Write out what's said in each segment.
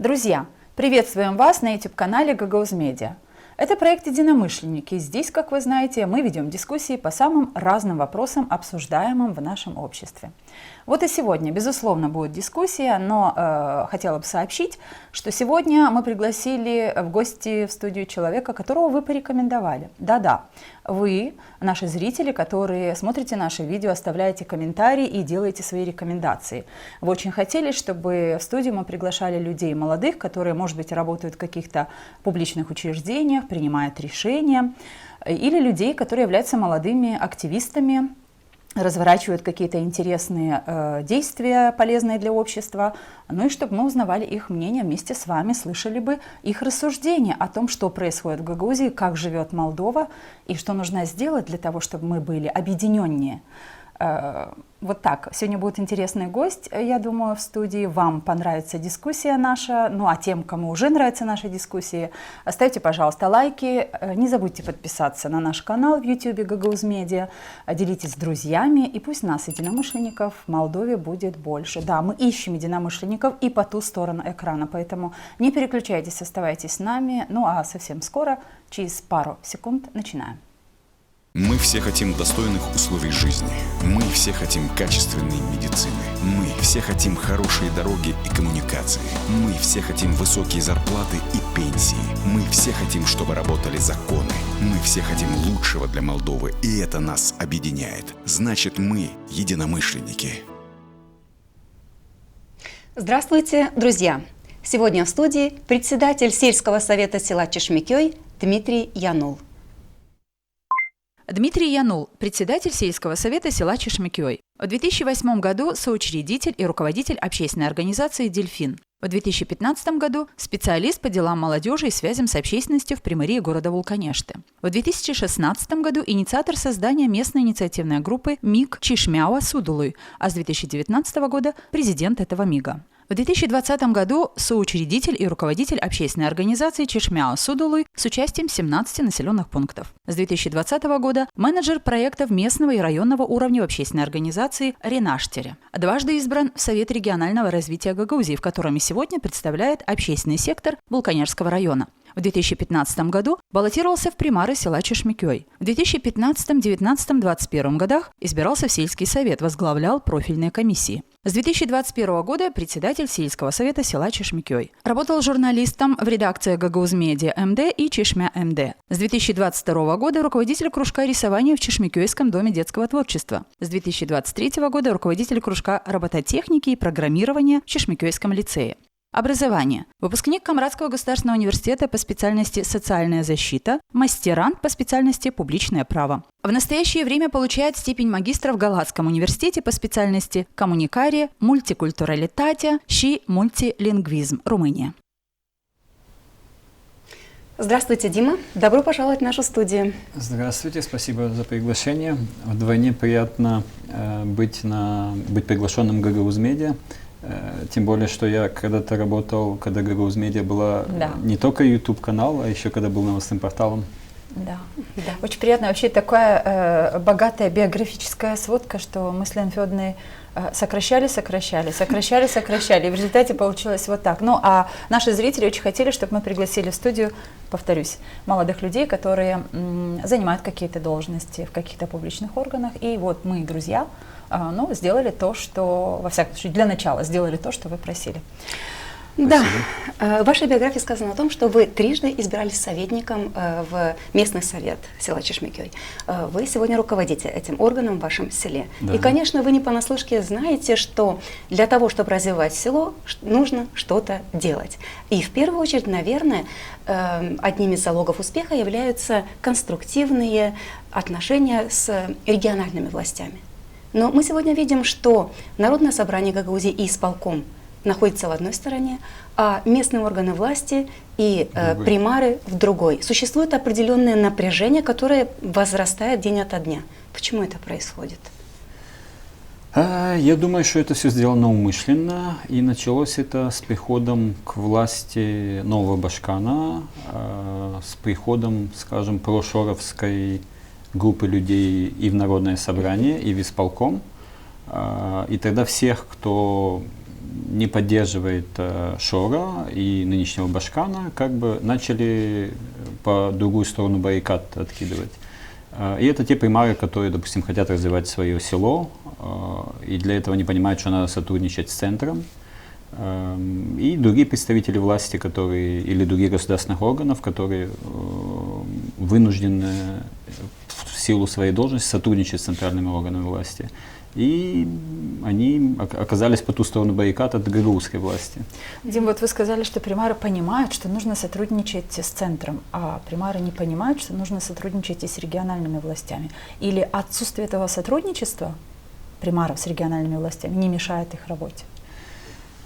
Друзья, приветствуем вас на YouTube-канале Gagauzy Media. Это проект «Единомышленники». Здесь, как вы знаете, мы ведем дискуссии по самым разным вопросам, обсуждаемым в нашем обществе. Вот и сегодня, безусловно, будет дискуссия, но хотела бы сообщить, что сегодня мы пригласили в гости в студию человека, которого вы порекомендовали. Да-да, вы, наши зрители, которые смотрите наши видео, оставляете комментарии и делаете свои рекомендации. Вы очень хотели, чтобы в студию мы приглашали людей молодых, которые, может быть, работают в каких-то публичных учреждениях, принимают решения, или людей, которые являются молодыми активистами, разворачивают какие-то интересные действия, полезные для общества, ну и чтобы мы узнавали их мнение вместе с вами, слышали бы их рассуждения о том, что происходит в Гагаузии, как живет Молдова и что нужно сделать для того, чтобы мы были объединеннее. Вот так. Сегодня будет интересный гость, я думаю, в студии. Вам понравится дискуссия наша. Ну а тем, кому уже нравятся наши дискуссии, ставьте, пожалуйста, лайки. Не забудьте подписаться на наш канал в YouTube Gagauzy Media. Делитесь с друзьями. И пусть нас, единомышленников, в Молдове будет больше. Да, мы ищем единомышленников и по ту сторону экрана. Поэтому не переключайтесь, оставайтесь с нами. Ну а совсем скоро, через пару секунд, начинаем. Мы все хотим достойных условий жизни. Мы все хотим качественной медицины. Мы все хотим хорошие дороги и коммуникации. Мы все хотим высокие зарплаты и пенсии. Мы все хотим, чтобы работали законы. Мы все хотим лучшего для Молдовы, и это нас объединяет. Значит, мы единомышленники. Здравствуйте, друзья! Сегодня в студии председатель сельского совета села Чешмекёй Дмитрий Янул. Дмитрий Янул, председатель сельского совета села Чешмекёй. В 2008 году соучредитель и руководитель общественной организации «Дельфин». В 2015 году специалист по делам молодежи и связям с общественностью в примарии города Вулканешты. В 2016 году инициатор создания местной инициативной группы МИГ Чешмяуа Судулуй, а с 2019 года президент этого МИГа. В 2020 году соучредитель и руководитель общественной организации Чешмяуа Судулуй с участием 17 населенных пунктов. С 2020 года менеджер проектов местного и районного уровня в общественной организации Ренаштере. Дважды избран в Совет регионального развития Гагаузии, в котором и сегодня представляет общественный сектор Вулканешского района. В 2015 году баллотировался в примары села Чешмекёй. В 2015, 2019, 2021 годах избирался в сельский совет, возглавлял профильные комиссии. С 2021 года председатель сельского совета села Чешмекёй. Работал журналистом в редакции Gagauzy Media МД и Чешмя МД. С 2022 года руководитель кружка рисования в Чешмекёйском доме детского творчества. С 2023 года руководитель кружка робототехники и программирования в Чешмекёйском лицее. Образование. Выпускник Камрадского государственного университета по специальности «Социальная защита», мастерант по специальности «Публичное право». В настоящее время получает степень магистра в Галатском университете по специальности «Коммуникария, мультикультуралитатия, и мультилингвизм», Румыния. Здравствуйте, Дима. Добро пожаловать в нашу студию. Здравствуйте, спасибо за приглашение. Вдвойне приятно быть приглашенным в Gagauzy Media. Тем более, что я когда-то работал, когда Gagauzy Media была не только YouTube-канал, а еще когда был новостным порталом. Да. Очень приятно. Вообще такая богатая биографическая сводка, что мы с Леной Федоровной сокращали. И в результате получилось вот так. Ну, а наши зрители очень хотели, чтобы мы пригласили в студию, повторюсь, молодых людей, которые занимают какие-то должности в каких-то публичных органах. И вот мы, друзья, сделали то, что, во всяком случае, для начала сделали то, что вы просили. Да, в вашей биографии сказано о том, что вы трижды избирались советником в местный совет села Чешмекёй. Вы сегодня руководите этим органом в вашем селе. Да. И, конечно, вы не понаслышке знаете, что для того, чтобы развивать село, нужно что-то делать. И в первую очередь, наверное, одним из залогов успеха являются конструктивные отношения с региональными властями. Но мы сегодня видим, что Народное собрание Гагаузии и исполком находятся в одной стороне, а местные органы власти и примары в другой. Существует определенное напряжение, которое возрастает день ото дня. Почему это происходит? Я думаю, что это все сделано умышленно, и началось это с приходом к власти нового Башкана, с приходом, скажем, прошоровской группы людей и в Народное собрание, и в исполком. И тогда всех, кто не поддерживает Шора и нынешнего Башкана, как бы начали по другую сторону баррикад откидывать. И это те примары, которые, допустим, хотят развивать свое село, и для этого не понимают, что надо сотрудничать с центром. И другие представители власти, которые, или других государственных органов, которые вынуждены в силу своей должности сотрудничать с центральными органами власти. И они оказались по ту сторону баррикад от гагаузской власти. Дим, вот вы сказали, что примары понимают, что нужно сотрудничать с центром, а примары не понимают, что нужно сотрудничать и с региональными властями. Или отсутствие этого сотрудничества примаров с региональными властями не мешает их работе?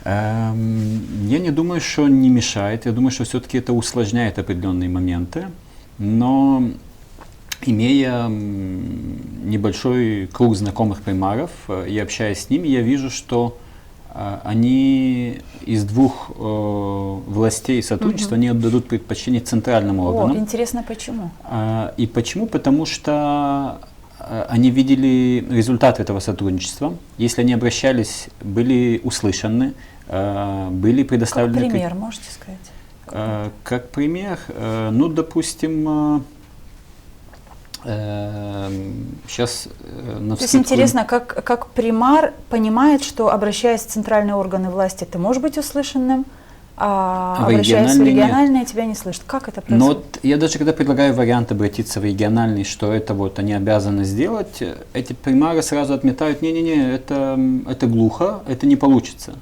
Я не думаю, что не мешает. Я думаю, что все-таки это усложняет определенные моменты. Но имея небольшой круг знакомых примаров и общаясь с ними, я вижу, что они из двух властей сотрудничества не отдадут предпочтение центральным органам. Интересно, почему? И почему? Потому что они видели результат этого сотрудничества. Если они обращались, были услышаны, были предоставлены... Как пример, можете сказать? Как пример, ну, допустим, сейчас... То есть интересно, как примар понимает, что, обращаясь в центральные органы власти, ты можешь быть услышанным, а обращаясь в региональные, тебя не слышат. Как это происходит? Но вот я даже когда предлагаю вариант обратиться в региональный, что это вот они обязаны сделать, эти примары сразу отметают: не-не-не, это глухо, это не получится.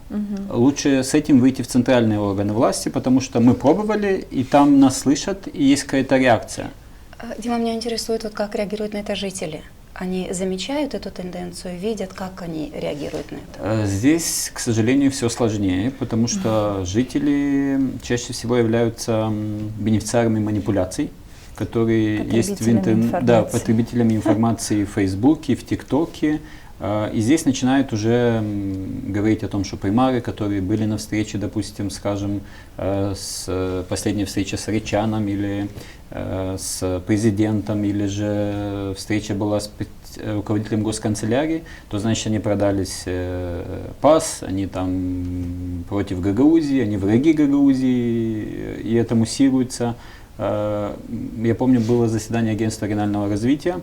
Лучше с этим выйти в центральные органы власти, потому что мы пробовали, и там нас слышат, и есть какая-то реакция. Дима, меня интересует, вот как реагируют на это жители. Они замечают эту тенденцию, видят, как они реагируют на это? Здесь, к сожалению, все сложнее, потому что жители чаще всего являются бенефициарами манипуляций, которые есть в интернете, да, потребителями информации в Фейсбуке, в ТикТоке. И здесь начинают уже говорить о том, что примары, которые были на встрече, допустим, скажем, с последней встречи с Речаном или с президентом, или же встреча была с руководителем госканцелярии, то значит они продались ПАС, они там против Гагаузии, они враги Гагаузии, и это муссируется. Я помню, было заседание агентства регионального развития.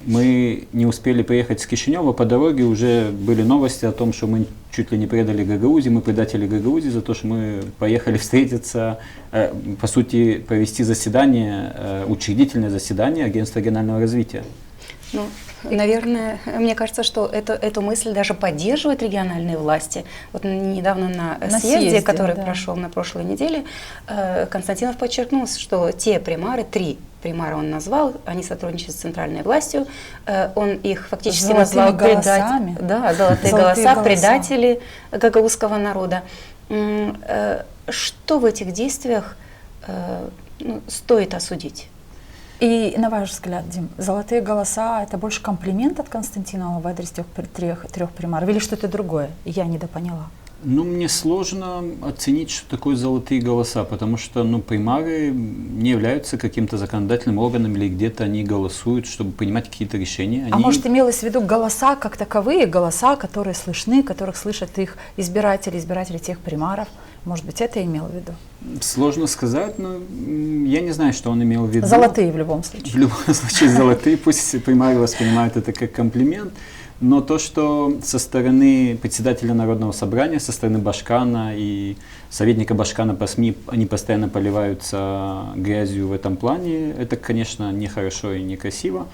Мы не успели приехать с Кишинева, по дороге уже были новости о том, что мы чуть ли не предали Гагаузии, мы предатели Гагаузии за то, что мы поехали встретиться, по сути, провести заседание, учредительное заседание агентства регионального развития. Ну, наверное, мне кажется, что эту мысль даже поддерживают региональные власти. Вот недавно на съезде, который прошел на прошлой неделе, Константинов подчеркнул, что те примары, 3 примара он назвал, они сотрудничают с центральной властью, он их фактически назвал голосами. Золотые голоса, предатели гагаузского народа. Что в этих действиях стоит осудить? И на ваш взгляд, Дим, золотые голоса — это больше комплимент от Константинова в адрес трех примаров или что-то другое? Я недопоняла. Ну, мне сложно оценить, что такое золотые голоса, потому что, примары не являются каким-то законодательным органом или где-то они голосуют, чтобы принимать какие-то решения. А может, имелось в виду голоса как таковые, голоса, которые слышны, которых слышат их избиратели тех примаров? Может быть, это имел в виду? Сложно сказать, но я не знаю, что он имел в виду. Золотые в любом случае. В любом случае золотые, пусть примары воспринимают это как комплимент. Но то, что со стороны председателя Народного собрания, со стороны Башкана и советника Башкана по СМИ, они постоянно поливаются грязью в этом плане, это, конечно, нехорошо и некрасиво.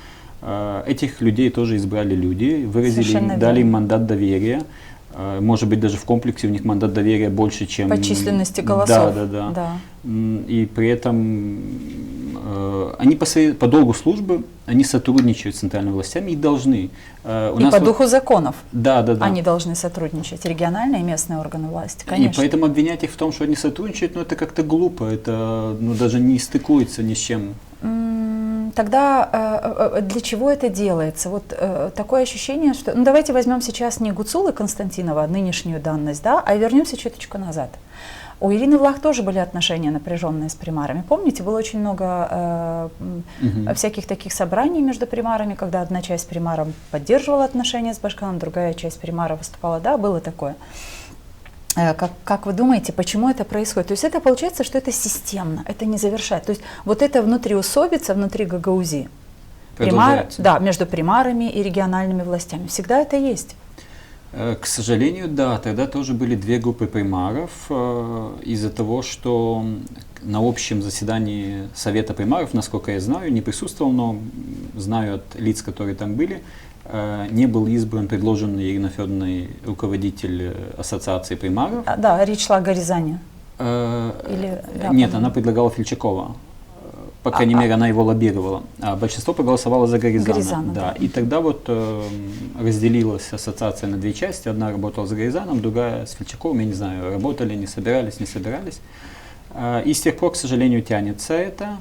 Этих людей тоже избрали люди, выразили, дали им мандат доверия. Может быть, даже в комплексе у них мандат доверия больше, чем... По численности голосов. Да. И при этом они по долгу службы, они сотрудничают с центральными властями и должны. И по духу законов да. Они должны сотрудничать, региональные и местные органы власти, конечно. И поэтому обвинять их в том, что они сотрудничают, это как-то глупо, это даже не стыкуется ни с чем. Тогда для чего это делается? Вот такое ощущение, что... давайте возьмем сейчас не Гуцулы Константинова, нынешнюю данность, а вернемся чуточку назад. У Ирины Влах тоже были отношения напряженные с примарами. Помните, было очень много всяких таких собраний между примарами, когда одна часть примаров поддерживала отношения с Башканом, другая часть примаров выступала, было такое. Как вы думаете, почему это происходит? То есть это получается, что это системно, это не завершает. То есть вот это внутриусобица внутри Гагаузии, да, между примарами и региональными властями, всегда это есть. К сожалению, да, тогда тоже были две группы примаров из-за того, что на общем заседании Совета примаров, насколько я знаю, не присутствовал, но знаю от лиц, которые там были, не был избран предложенный Ириной Федоровной руководитель Ассоциации примаров. Да, речь шла о Горизане. Нет, она предлагала Фельчакова. По крайней мере, она его лоббировала. А большинство проголосовало за Горизана. Да. И тогда вот разделилась ассоциация на две части. Одна работала с Горизаном, другая с Фельчаковым. Я не знаю, работали, не собирались. И с тех пор, к сожалению, тянется это.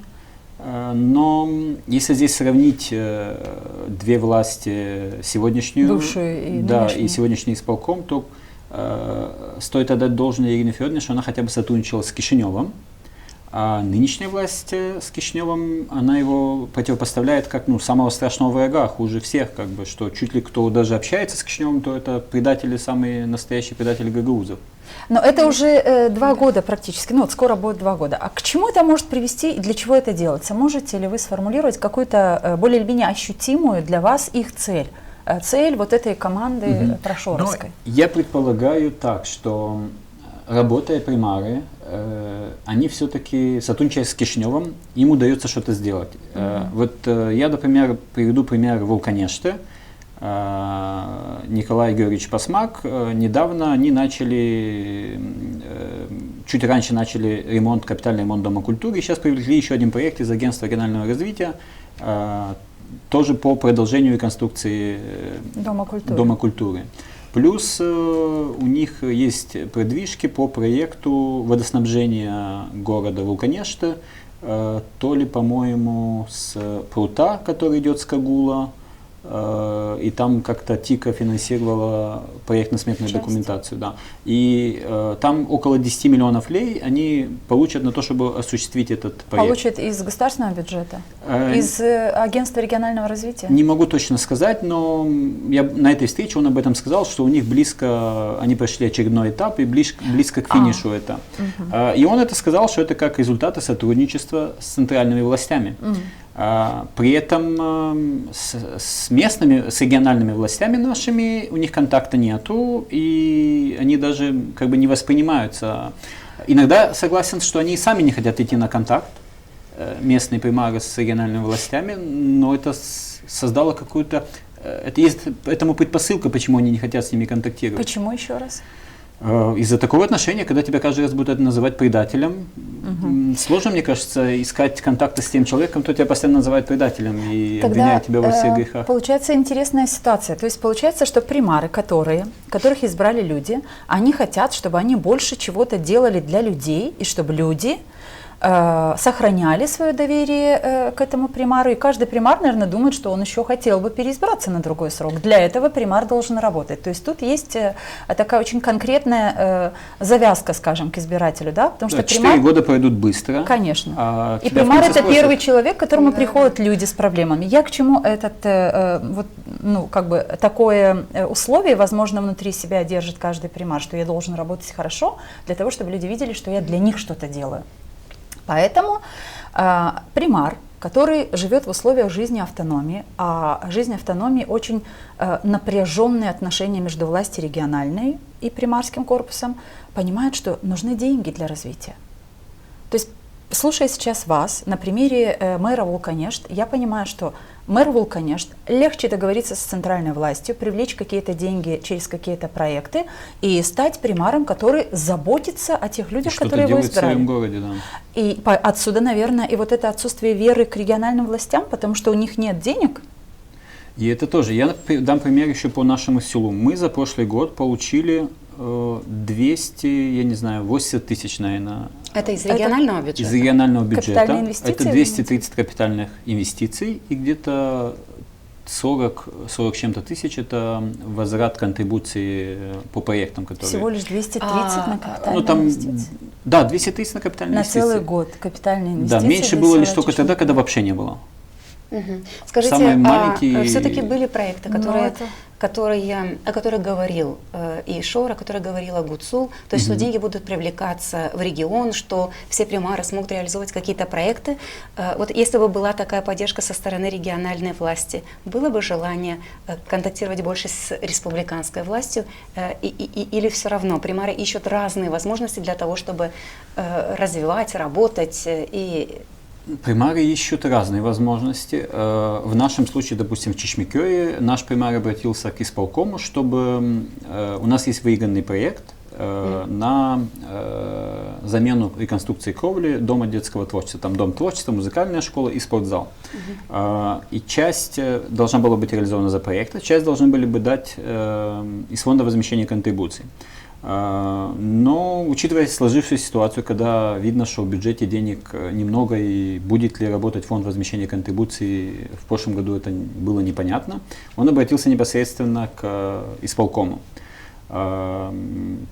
Но если здесь сравнить две власти, сегодняшнюю, бывшую и и сегодняшний исполком, то стоит отдать должное Ирине Федоровне, что она хотя бы сотрудничала с Кишиневым. А нынешняя власть с Кишиневым, она его противопоставляет как самого страшного врага, хуже всех, что чуть ли кто даже общается с Кишиневым, то это предатели, самые настоящие предатели гагаузов. Но это уже 2 года практически, скоро будет 2 года. А к чему это может привести и для чего это делается? Можете ли вы сформулировать какую-то более или менее ощутимую для вас их цель? Цель вот этой команды прошоровской? Я предполагаю так, что работая примары, они все-таки, сотрудничая с Кишиневым, им удается что-то сделать. Вот я, например, приведу пример Вулканеште. Николай Георгиевич Пасмак, недавно они чуть раньше начали капитальный ремонт Дома культуры, и сейчас привлекли еще один проект из Агентства регионального развития, тоже по продолжению реконструкции Дома культуры. Плюс у них есть продвижки по проекту водоснабжения города Вулканеште, то ли, по-моему, с прута, который идет с Кагула, и там как-то ТИКа финансировала проектно-сметную документацию. Да. И там около 10 миллионов лей они получат на то, чтобы осуществить этот проект. Получат из государственного бюджета? Из Агентства регионального развития? Не могу точно сказать, но я на этой встрече он об этом сказал, что у них они прошли очередной этап и близко к финишу это. И он это сказал, что это как результаты сотрудничества с центральными властями. При этом с региональными властями нашими у них контакта нету, и они даже не воспринимаются. Иногда согласен, что они сами не хотят идти на контакт, местные примары с региональными властями, но это создало какую-то... Этому предпосылка, почему они не хотят с ними контактировать. Почему еще раз? Из-за такого отношения, когда тебя каждый раз будут называть предателем, сложно, мне кажется, искать контакты с тем человеком, кто тебя постоянно называет предателем и обвиняет тебя во всех грехах. Получается интересная ситуация. То есть получается, что примары, которых избрали люди, они хотят, чтобы они больше чего-то делали для людей, и чтобы люди сохраняли свое доверие к этому примару. И каждый примар, наверное, думает, что он еще хотел бы переизбраться на другой срок. Для этого примар должен работать. То есть тут есть такая очень конкретная завязка, скажем, к избирателю. Да? Потому что 4 года пройдут быстро. Конечно. И примар — это первый человек, к которому приходят люди с проблемами. Я к чему такое условие, возможно, внутри себя держит каждый примар, что я должен работать хорошо для того, чтобы люди видели, что я для них что-то делаю. Поэтому примар, который живет в условиях жизни автономии, а жизнь автономии очень напряженные отношения между властью региональной и примарским корпусом, понимает, что нужны деньги для развития. То есть, слушая сейчас вас, на примере мэра Вулканешт, я понимаю, что мэру Вулканешт легче договориться с центральной властью, привлечь какие-то деньги через какие-то проекты и стать примаром, который заботится о тех людях, которые его избирали. В своем городе, да. И отсюда, наверное, и вот это отсутствие веры к региональным властям, потому что у них нет денег. И это тоже. Я дам пример еще по нашему селу. Мы за прошлый год получили 80 тысяч, наверное. Это из регионального бюджета? Из регионального бюджета. Капитальные инвестиции? Это 230 капитальных инвестиций, и где-то 40 с чем-то тысяч – это возврат контрибуции по проектам, которые… Всего лишь 230 на капитальные инвестиции? Да, 230 на капитальные инвестиции. На целый год капитальные инвестиции? Да, меньше было лишь только тогда, когда вообще не было. Скажите, Самые маленькие… все-таки были проекты, которые о которой говорил и Шор, о которой говорила Гуцул, то есть, что деньги будут привлекаться в регион, что все примары смогут реализовывать какие-то проекты. Вот если бы была такая поддержка со стороны региональной власти, было бы желание контактировать больше с республиканской властью, или все равно примары ищут разные возможности для того, чтобы развивать, работать и... Примары ищут разные возможности. В нашем случае, допустим, в Чешмекёе наш примар обратился к исполкому, чтобы у нас есть выигранный проект на замену реконструкции кровли Дома детского творчества. Там Дом творчества, музыкальная школа и спортзал. И часть должна была быть реализована за проект, часть должны были бы дать из фонда возмещения контрибуций. Но, учитывая сложившуюся ситуацию, когда видно, что в бюджете денег немного и будет ли работать фонд возмещения контрибуций, в прошлом году это было непонятно, он обратился непосредственно к исполкому.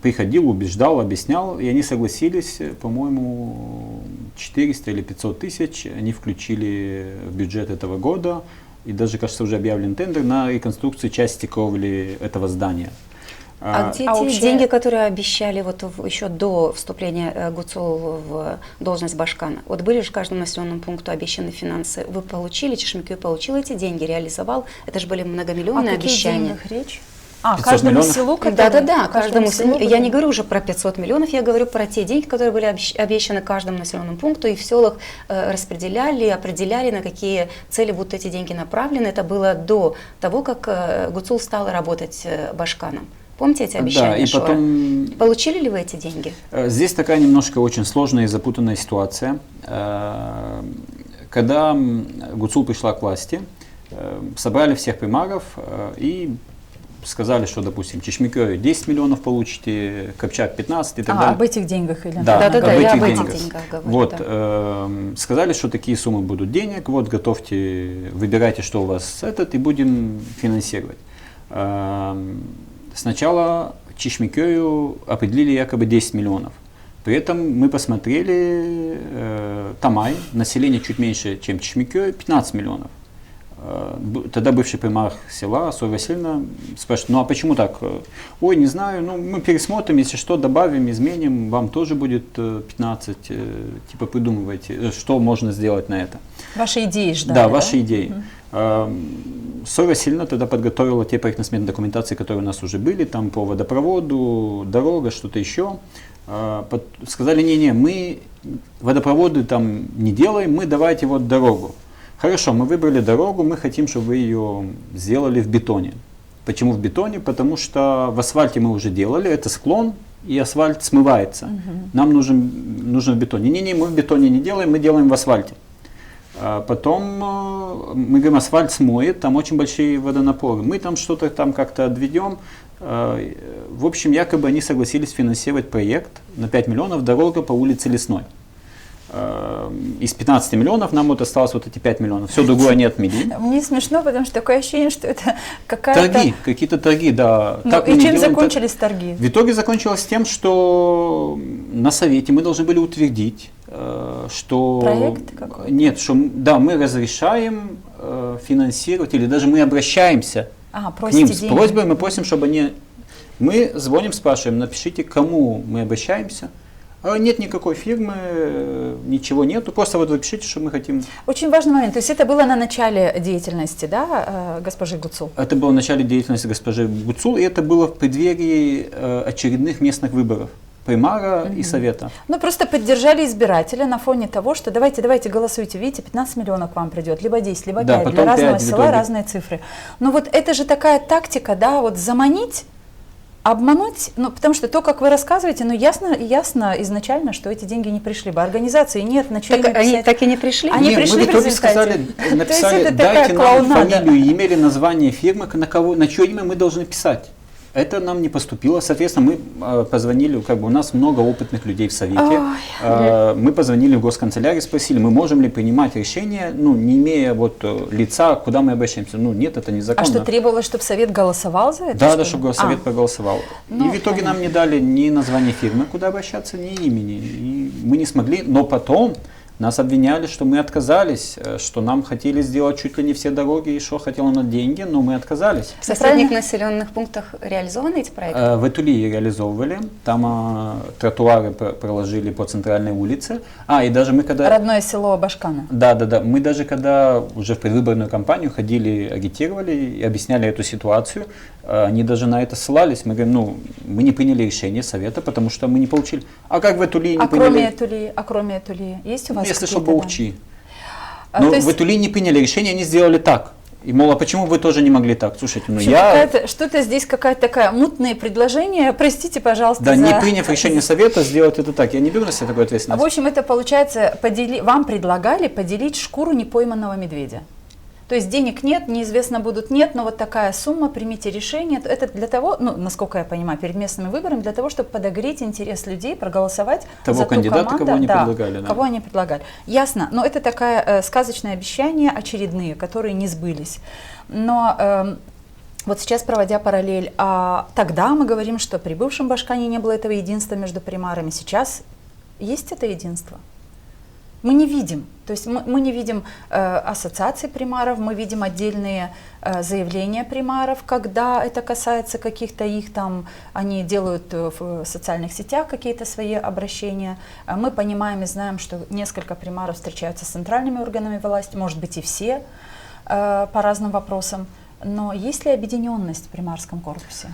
Приходил, убеждал, объяснял, и они согласились, по-моему, 400 или 500 тысяч они включили в бюджет этого года, и даже, кажется, уже объявлен тендер на реконструкцию части кровли этого здания. А где те деньги, которые обещали вот еще до вступления Гуцул в должность Башкана? Вот были же каждому населенному пункту обещаны финансы. Вы получили, Чешмекёй получил эти деньги, реализовал. Это же были многомиллионные обещания. О каких деньгах речь? 500 каждому миллионов? селу, Да, каждому селу. Я не говорю уже про 500 миллионов, я говорю про те деньги, которые были обещаны каждому населенному пункту, и в селах распределяли, определяли, на какие цели будут эти деньги направлены. Это было до того, как Гуцул стал работать Башканом. Помните эти обещания? Да, и потом... Получили ли вы эти деньги? Здесь такая немножко очень сложная и запутанная ситуация. Когда Гуцул пришла к власти, собрали всех примаров и сказали, что, допустим, Чешмекёй 10 миллионов получите, Копчак 15 и так далее. Об этих деньгах или да, я об этих деньгах говорю. Вот, сказали, что такие суммы будут денег, вот готовьте, выбирайте, что у вас и будем финансировать. Сначала Чешмекёю определили якобы 10 миллионов. При этом мы посмотрели Тамай, население чуть меньше, чем Чешмекёй, 15 миллионов. Тогда бывший примар села Соль Васильевна спрашивает, ну а почему так? Ой, не знаю, ну мы пересмотрим, если что, добавим, изменим, вам тоже будет 15, типа придумывайте, что можно сделать на это. Ваши идеи ждали, да? Ваши идеи. Соль Васильевна тогда подготовила те проектно-сметные документации, которые у нас уже были, там по водопроводу, дорога, что-то еще. Сказали, не, мы водопроводы там не делаем, мы давайте вот дорогу. Хорошо, мы выбрали дорогу, мы хотим, чтобы вы ее сделали в бетоне. Почему в бетоне? Потому что в асфальте мы уже делали, это склон, и асфальт смывается. Нам нужен в бетоне. Не, мы в бетоне не делаем, мы делаем в асфальте. Потом мы говорим, асфальт смоет, там очень большие водонапоры. Мы там что-то там как-то отведем. В общем, якобы они согласились финансировать проект на 5 миллионов дорога по улице Лесной. Из 15 миллионов нам вот осталось вот эти 5 миллионов. Все другое они отмели. Мне смешно, потому что такое ощущение, что это какая-то... Торги, какие-то торги, да. Ну, и чем закончились торги? В итоге закончилось тем, что на совете мы должны были утвердить, что... Проект какой-то? Нет, что да, мы разрешаем финансировать, или даже мы обращаемся к ним с просьбой, мы просим, чтобы они... Мы звоним, спрашиваем, напишите, к кому мы обращаемся. Нет никакой фирмы, ничего нету, просто вот вы пишите, что мы хотим. Очень важный момент, то есть это было на начале деятельности, да, госпожи Гуцул? Это было в начале деятельности госпожи Гуцул, и это было в преддверии очередных местных выборов примара и совета. Ну, просто поддержали избирателя на фоне того, что давайте голосуйте, видите, 15 миллионов к вам придет, либо 10, либо 5, да, для разного села разные цифры. Но вот это же такая тактика, да, вот заманить, обмануть, ну, потому что то, как вы рассказываете, ну, ясно изначально, что эти деньги не пришли бы. Организации нет, на чьи так они так и не пришли? Они пришли в результате. Написали, дайте нам фамилию и имя или название фирмы, на чье имя мы должны писать. Это нам не поступило. Соответственно, мы позвонили, у нас много опытных людей в совете. Мы позвонили в госканцелярию, спросили, мы можем ли принимать решение, не имея лица, куда мы обращаемся. Нет, это незаконно. А что, требовалось, чтобы совет голосовал за это? Да, чтобы совет проголосовал. И в итоге нам не дали ни названия фирмы, куда обращаться, ни имени. И мы не смогли, но потом Нас обвиняли, что мы отказались, что нам хотели сделать чуть ли не все дороги, и что хотела на деньги, но мы отказались. В соседних населенных пунктах реализованы эти проекты? В Этулии реализовывали, там тротуары проложили по центральной улице. И даже мы когда... Родное село Башкана. Да. Мы даже когда уже в предвыборную кампанию ходили, агитировали и объясняли эту ситуацию, они даже на это ссылались. Мы говорим, мы не приняли решение совета, потому что мы не получили. А как в Этулии не приняли? Кроме Этулии, есть у вас если какие-то, что, Баучи. Но в Этулии не приняли решение, они сделали так. И, мол, а почему вы тоже не могли так? Слушайте, что-то здесь какая-то такая мутные предложения, простите, пожалуйста. Да, не приняв решение совета, сделать это так. Я не беру на себя такой ответственность. В общем, это получается, вам предлагали поделить шкуру непойманного медведя. То есть денег нет, неизвестно будут нет, но вот такая сумма, примите решение. Это для того, насколько я понимаю, перед местными выборами, для того, чтобы подогреть интерес людей, проголосовать того за ту кандидата, команду, кого они предлагали. Кого они предлагали. Ясно, но это такое сказочное обещание очередные, которые не сбылись. Но вот сейчас, проводя параллель, тогда мы говорим, что при бывшем Башкане не было этого единства между примарами. Сейчас есть это единство? Мы не видим. То есть мы не видим ассоциации примаров, мы видим отдельные заявления примаров, когда это касается каких-то их там, они делают в социальных сетях какие-то свои обращения. Мы понимаем и знаем, что несколько примаров встречаются с центральными органами власти, может быть и все по разным вопросам. Но есть ли объединенность в примарском корпусе?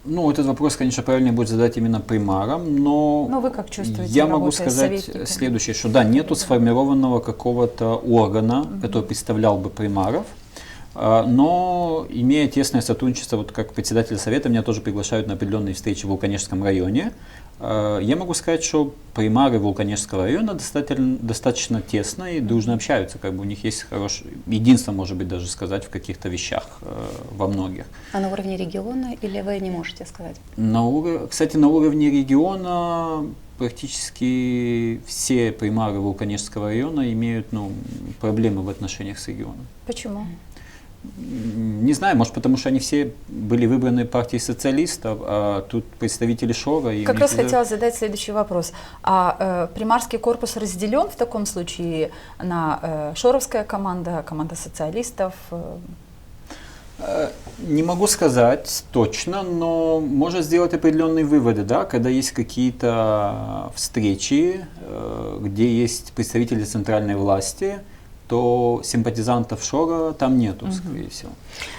Этот вопрос, конечно, правильнее будет задать именно примарам, но вы как чувствуете, я могу сказать следующее, что нету сформированного какого-то органа, который представлял бы примаров, но имея тесное сотрудничество, вот как председатель совета, меня тоже приглашают на определенные встречи в Вулканежском районе. Я могу сказать, что примары Вулканежского района достаточно тесно и дружно общаются, у них есть хорошее единство, может быть, даже сказать, в каких-то вещах, во многих. А на уровне региона или вы не можете сказать? Кстати, на уровне региона практически все примары Вулканежского района имеют проблемы в отношениях с регионом. Почему? Не знаю, может, потому что они все были выбраны партией социалистов, а тут представители Шора. Как раз хотела задать следующий вопрос. Примарский корпус разделен в таком случае на шоровская команда, команда социалистов? Не могу сказать точно, но можно сделать определенные выводы, когда есть какие-то встречи, где есть представители центральной власти, то симпатизантов Шора там нету, скорее всего.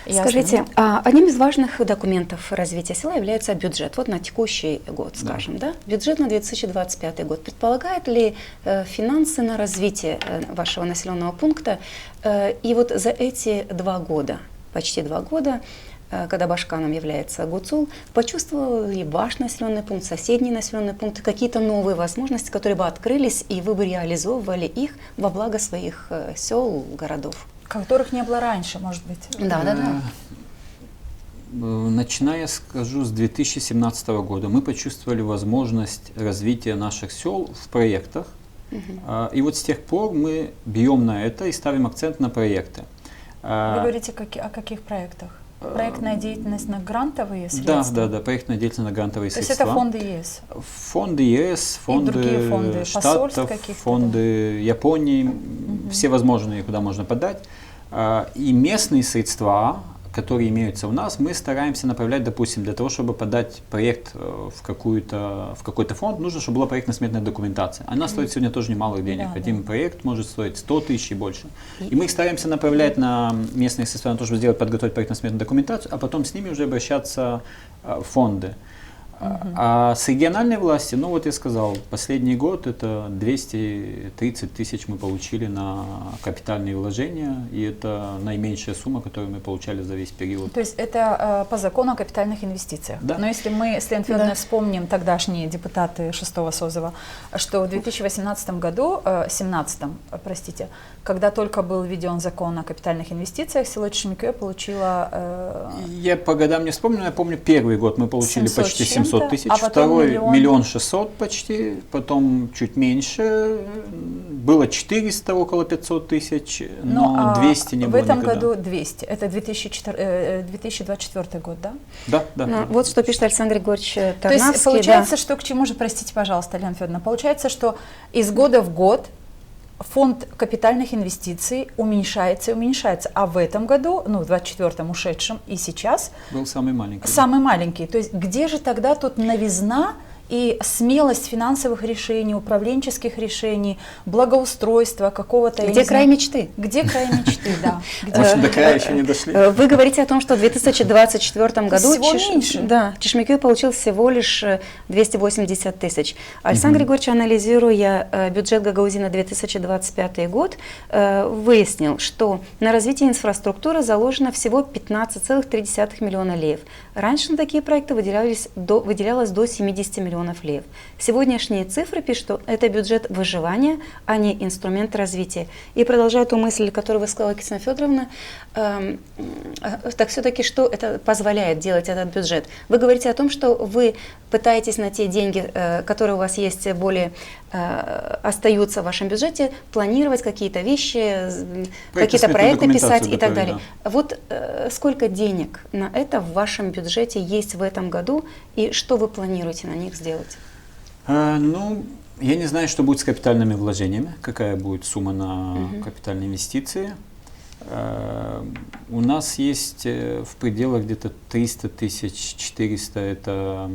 Скажите, одним из важных документов развития села является бюджет. Вот на текущий год, скажем, да? Бюджет на 2025 год. Предполагает ли финансы на развитие вашего населенного пункта? И вот за эти 2 года, почти 2 года, когда Башканом является Гуцул, почувствовал ли ваш населенный пункт, соседние населенные пункты какие-то новые возможности, которые бы открылись, и вы бы реализовывали их во благо своих сел, городов? Которых не было раньше, может быть. Да. Начиная, скажу, с 2017 года мы почувствовали возможность развития наших сел в проектах. И вот с тех пор мы бьем на это и ставим акцент на проекты. Вы говорите о каких проектах? Проектная деятельность на грантовые средства? Да, проектная деятельность на грантовые средства. То есть это фонды ЕС? Фонды ЕС, фонды Штатов, фонды Японии, все возможные, куда можно подать. И местные средства, которые имеются у нас, мы стараемся направлять, допустим, для того, чтобы подать проект в какой-то фонд, нужно, чтобы была проектно-сметная документация. Она стоит сегодня тоже немалых денег. Один проект может стоить 100 тысяч и больше. И мы их стараемся направлять на местные средства, на то, чтобы подготовить проектно-сметную документацию, а потом с ними уже обращаться в фонды. А с региональной власти, вот я сказал, последний год это 230 тысяч мы получили на капитальные вложения, и это наименьшая сумма, которую мы получали за весь период. То есть это по закону о капитальных инвестициях. Да. Но если мы с Леной Федоровной вспомним, тогдашние депутаты 6-го созыва, что в 2018 году, когда только был введен закон о капитальных инвестициях, село Чешмекёй получило... Я по годам не вспомню, но я помню, первый год мы получили почти 700 тысяч, второй 1 600 000 почти, потом чуть меньше, было 400, около 500 тысяч, но 200 не было никогда. В этом году 200, это 2024 год, да? Да. Вот что пишет Александр Григорьевич Тарнавский. То есть получается, что к чему же, простите, пожалуйста, Лена Федоровна, получается, что из года в год фонд капитальных инвестиций уменьшается и уменьшается. А в этом году, ну, в 24-м ушедшем и сейчас... Был самый маленький. Самый маленький. То есть где же тогда тут новизна и смелость финансовых решений, управленческих решений, благоустройства какого-то... Где край мечты? Где край мечты, да. Может, до края еще не дошли? Вы говорите о том, что в 2024 году всего меньше. Да, Чешмекёй получил всего лишь 280 тысяч. Александр Григорьевич, анализируя бюджет Гагаузии на 2025 год, выяснил, что на развитие инфраструктуры заложено всего 15,3 миллиона леев. Раньше на такие проекты выделялось до 70 миллионов леев. Сегодняшние цифры пишут, что это бюджет выживания, а не инструмент развития. И продолжая ту мысль, которую вы сказала, Кристина Федоровна, так все-таки что это позволяет делать этот бюджет? Вы говорите о том, что вы пытаетесь на те деньги, которые у вас есть, более остаются в вашем бюджете, планировать какие-то вещи, какие-то проекты писать и так далее. Да. Вот сколько денег на это в вашем бюджете есть в этом году, и что вы планируете на них сделать? Ну, я не знаю, что будет с капитальными вложениями, какая будет сумма на капитальные инвестиции. У нас есть в пределах где-то 300 тысяч, 400 это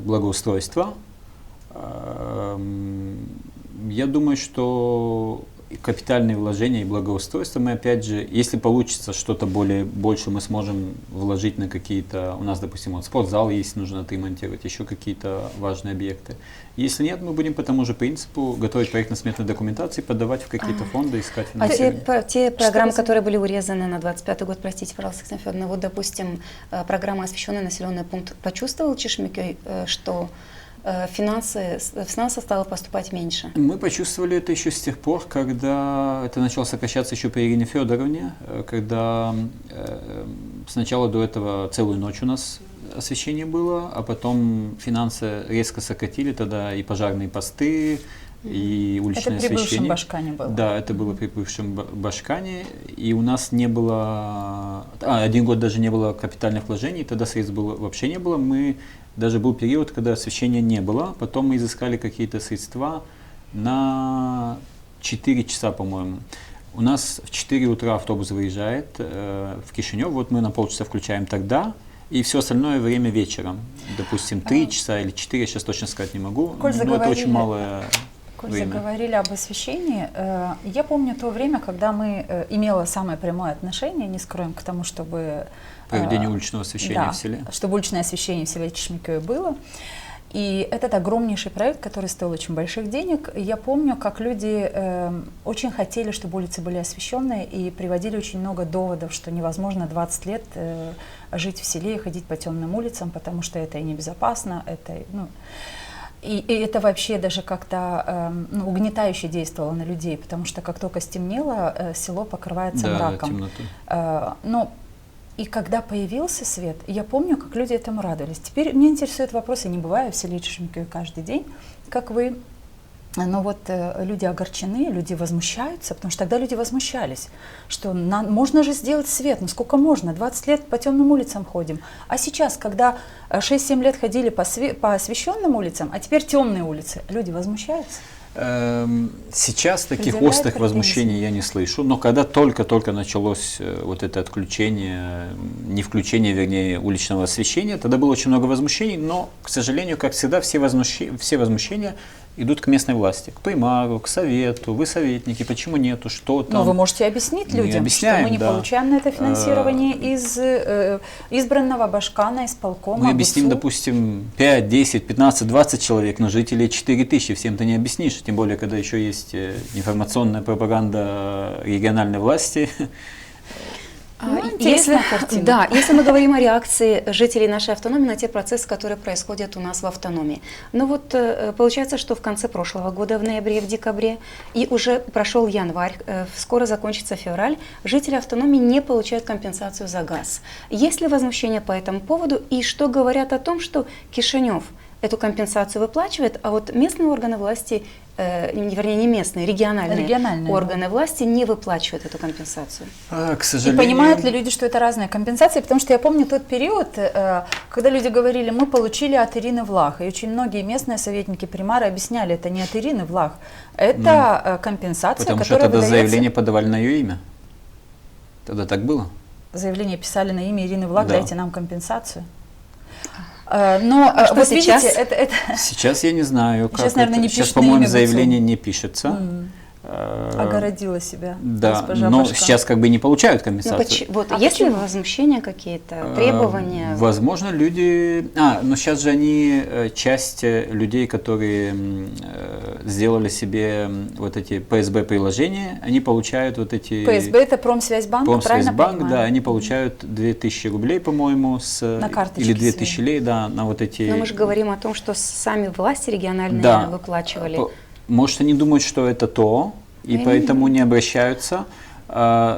благоустройство. Я думаю, что капитальные вложения и благоустройство мы, опять же, если получится что-то больше, мы сможем вложить на какие-то, у нас, допустим, вот спортзал есть, нужно отремонтировать, еще какие-то важные объекты. Если нет, мы будем по тому же принципу готовить проектно-сметные документации, подавать в какие-то фонды, искать финансирование. А те программы, которые были урезаны на 25 год, простите, пожалуйста, Кристина Федоровна, вот, допустим, программа «Освещенный населенный пункт», почувствовал Чешмекёй, что финансов стало поступать меньше? Мы почувствовали это еще с тех пор, когда это начало сокращаться еще при Ирине Федоровне, когда сначала до этого целую ночь у нас освещение было, а потом финансы резко сократили, тогда и пожарные посты, и уличное освещение. Это при бывшем Башкане было? Да, это было при бывшем Башкане, и у нас не было, один год даже не было капитальных вложений, тогда средств вообще не было, даже был период, когда освещения не было, потом мы изыскали какие-то средства на 4 часа, по-моему. У нас в 4 утра автобус выезжает в Кишинев, вот мы на полчаса включаем тогда, и все остальное время вечером. Допустим, 3 часа или 4, я сейчас точно сказать не могу, но это очень малое время. Заговорили об освещении. Я помню то время, когда мы имела самое прямое отношение, не скроем, к тому, чтобы... Проведение уличного освещения в селе. Чтобы уличное освещение в селе Чешмекёй было. И этот огромнейший проект, который стоил очень больших денег. Я помню, как люди очень хотели, чтобы улицы были освещенные, и приводили очень много доводов, что невозможно 20 лет жить в селе и ходить по темным улицам, потому что это и небезопасно, это... И это вообще даже как-то угнетающе действовало на людей, потому что как только стемнело, село покрывается мраком. Но и когда появился свет, я помню, как люди этому радовались. Теперь меня интересует вопрос, я не бываю в селе Чешмекёй каждый день, как вы. Но вот люди огорчены, люди возмущаются, потому что тогда люди возмущались, что можно же сделать свет, ну сколько можно, 20 лет по темным улицам ходим. А сейчас, когда 6-7 лет ходили по освещенным улицам, а теперь темные улицы, люди возмущаются? Сейчас таких острых возмущений я не слышу, но когда только-только началось вот это отключение, не включение, вернее, уличного освещения, тогда было очень много возмущений, но, к сожалению, как всегда, все возмущения идут к местной власти, к примару, к совету, вы советники, почему нету, что там. Но вы можете объяснить людям, что мы не получаем на это финансирование из избранного Башкана, исполкома. Мы объясним, допустим, 5, 10, 15, 20 человек, но жителей 4000, всем ты не объяснишь, тем более, когда еще есть информационная пропаганда региональной власти. Если мы говорим о реакции жителей нашей автономии на те процессы, которые происходят у нас в автономии. Ну вот получается, что в конце прошлого года, в ноябре, в декабре, и уже прошел январь, скоро закончится февраль, жители автономии не получают компенсацию за газ. Есть ли возмущение по этому поводу, и что говорят о том, что Кишинев эту компенсацию выплачивает, а вот местные органы власти вернее, не местные, региональные органы власти не выплачивают эту компенсацию? К И сожалению... понимают ли люди, что это разные компенсации? Потому что я помню тот период, когда люди говорили, мы получили от Ирины Влах. И очень многие местные советники, примары объясняли, это не от Ирины Влах, это компенсация, Потому что которая тогда выдается... заявление подавали на ее имя. Тогда так было. Заявление писали на имя Ирины Влах, Да. дайте нам компенсацию. Но что вот сейчас? видите, это... Сейчас я не знаю, как Сейчас, наверное, это. не Сейчас, пишут на по-моему, имя заявление не пишется. огородила себя Да, госпожа но Башка. сейчас как бы не получают Ну, компенсацию. вот, А есть ли почему? возмущения какие-то, требования? Возможно, люди... но сейчас же они, часть людей, которые сделали себе вот эти ПСБ-приложения, они получают вот эти... ПСБ это Промсвязьбанк, правильно Промсвязьбанк, понимаю? да, они получают 2000 рублей, по-моему, На карточке или 2000 своей. лей, да, на вот эти... Но мы же говорим о том, что сами власти региональные Да. выплачивали. Может, они думают, что это то, и поэтому не обращаются.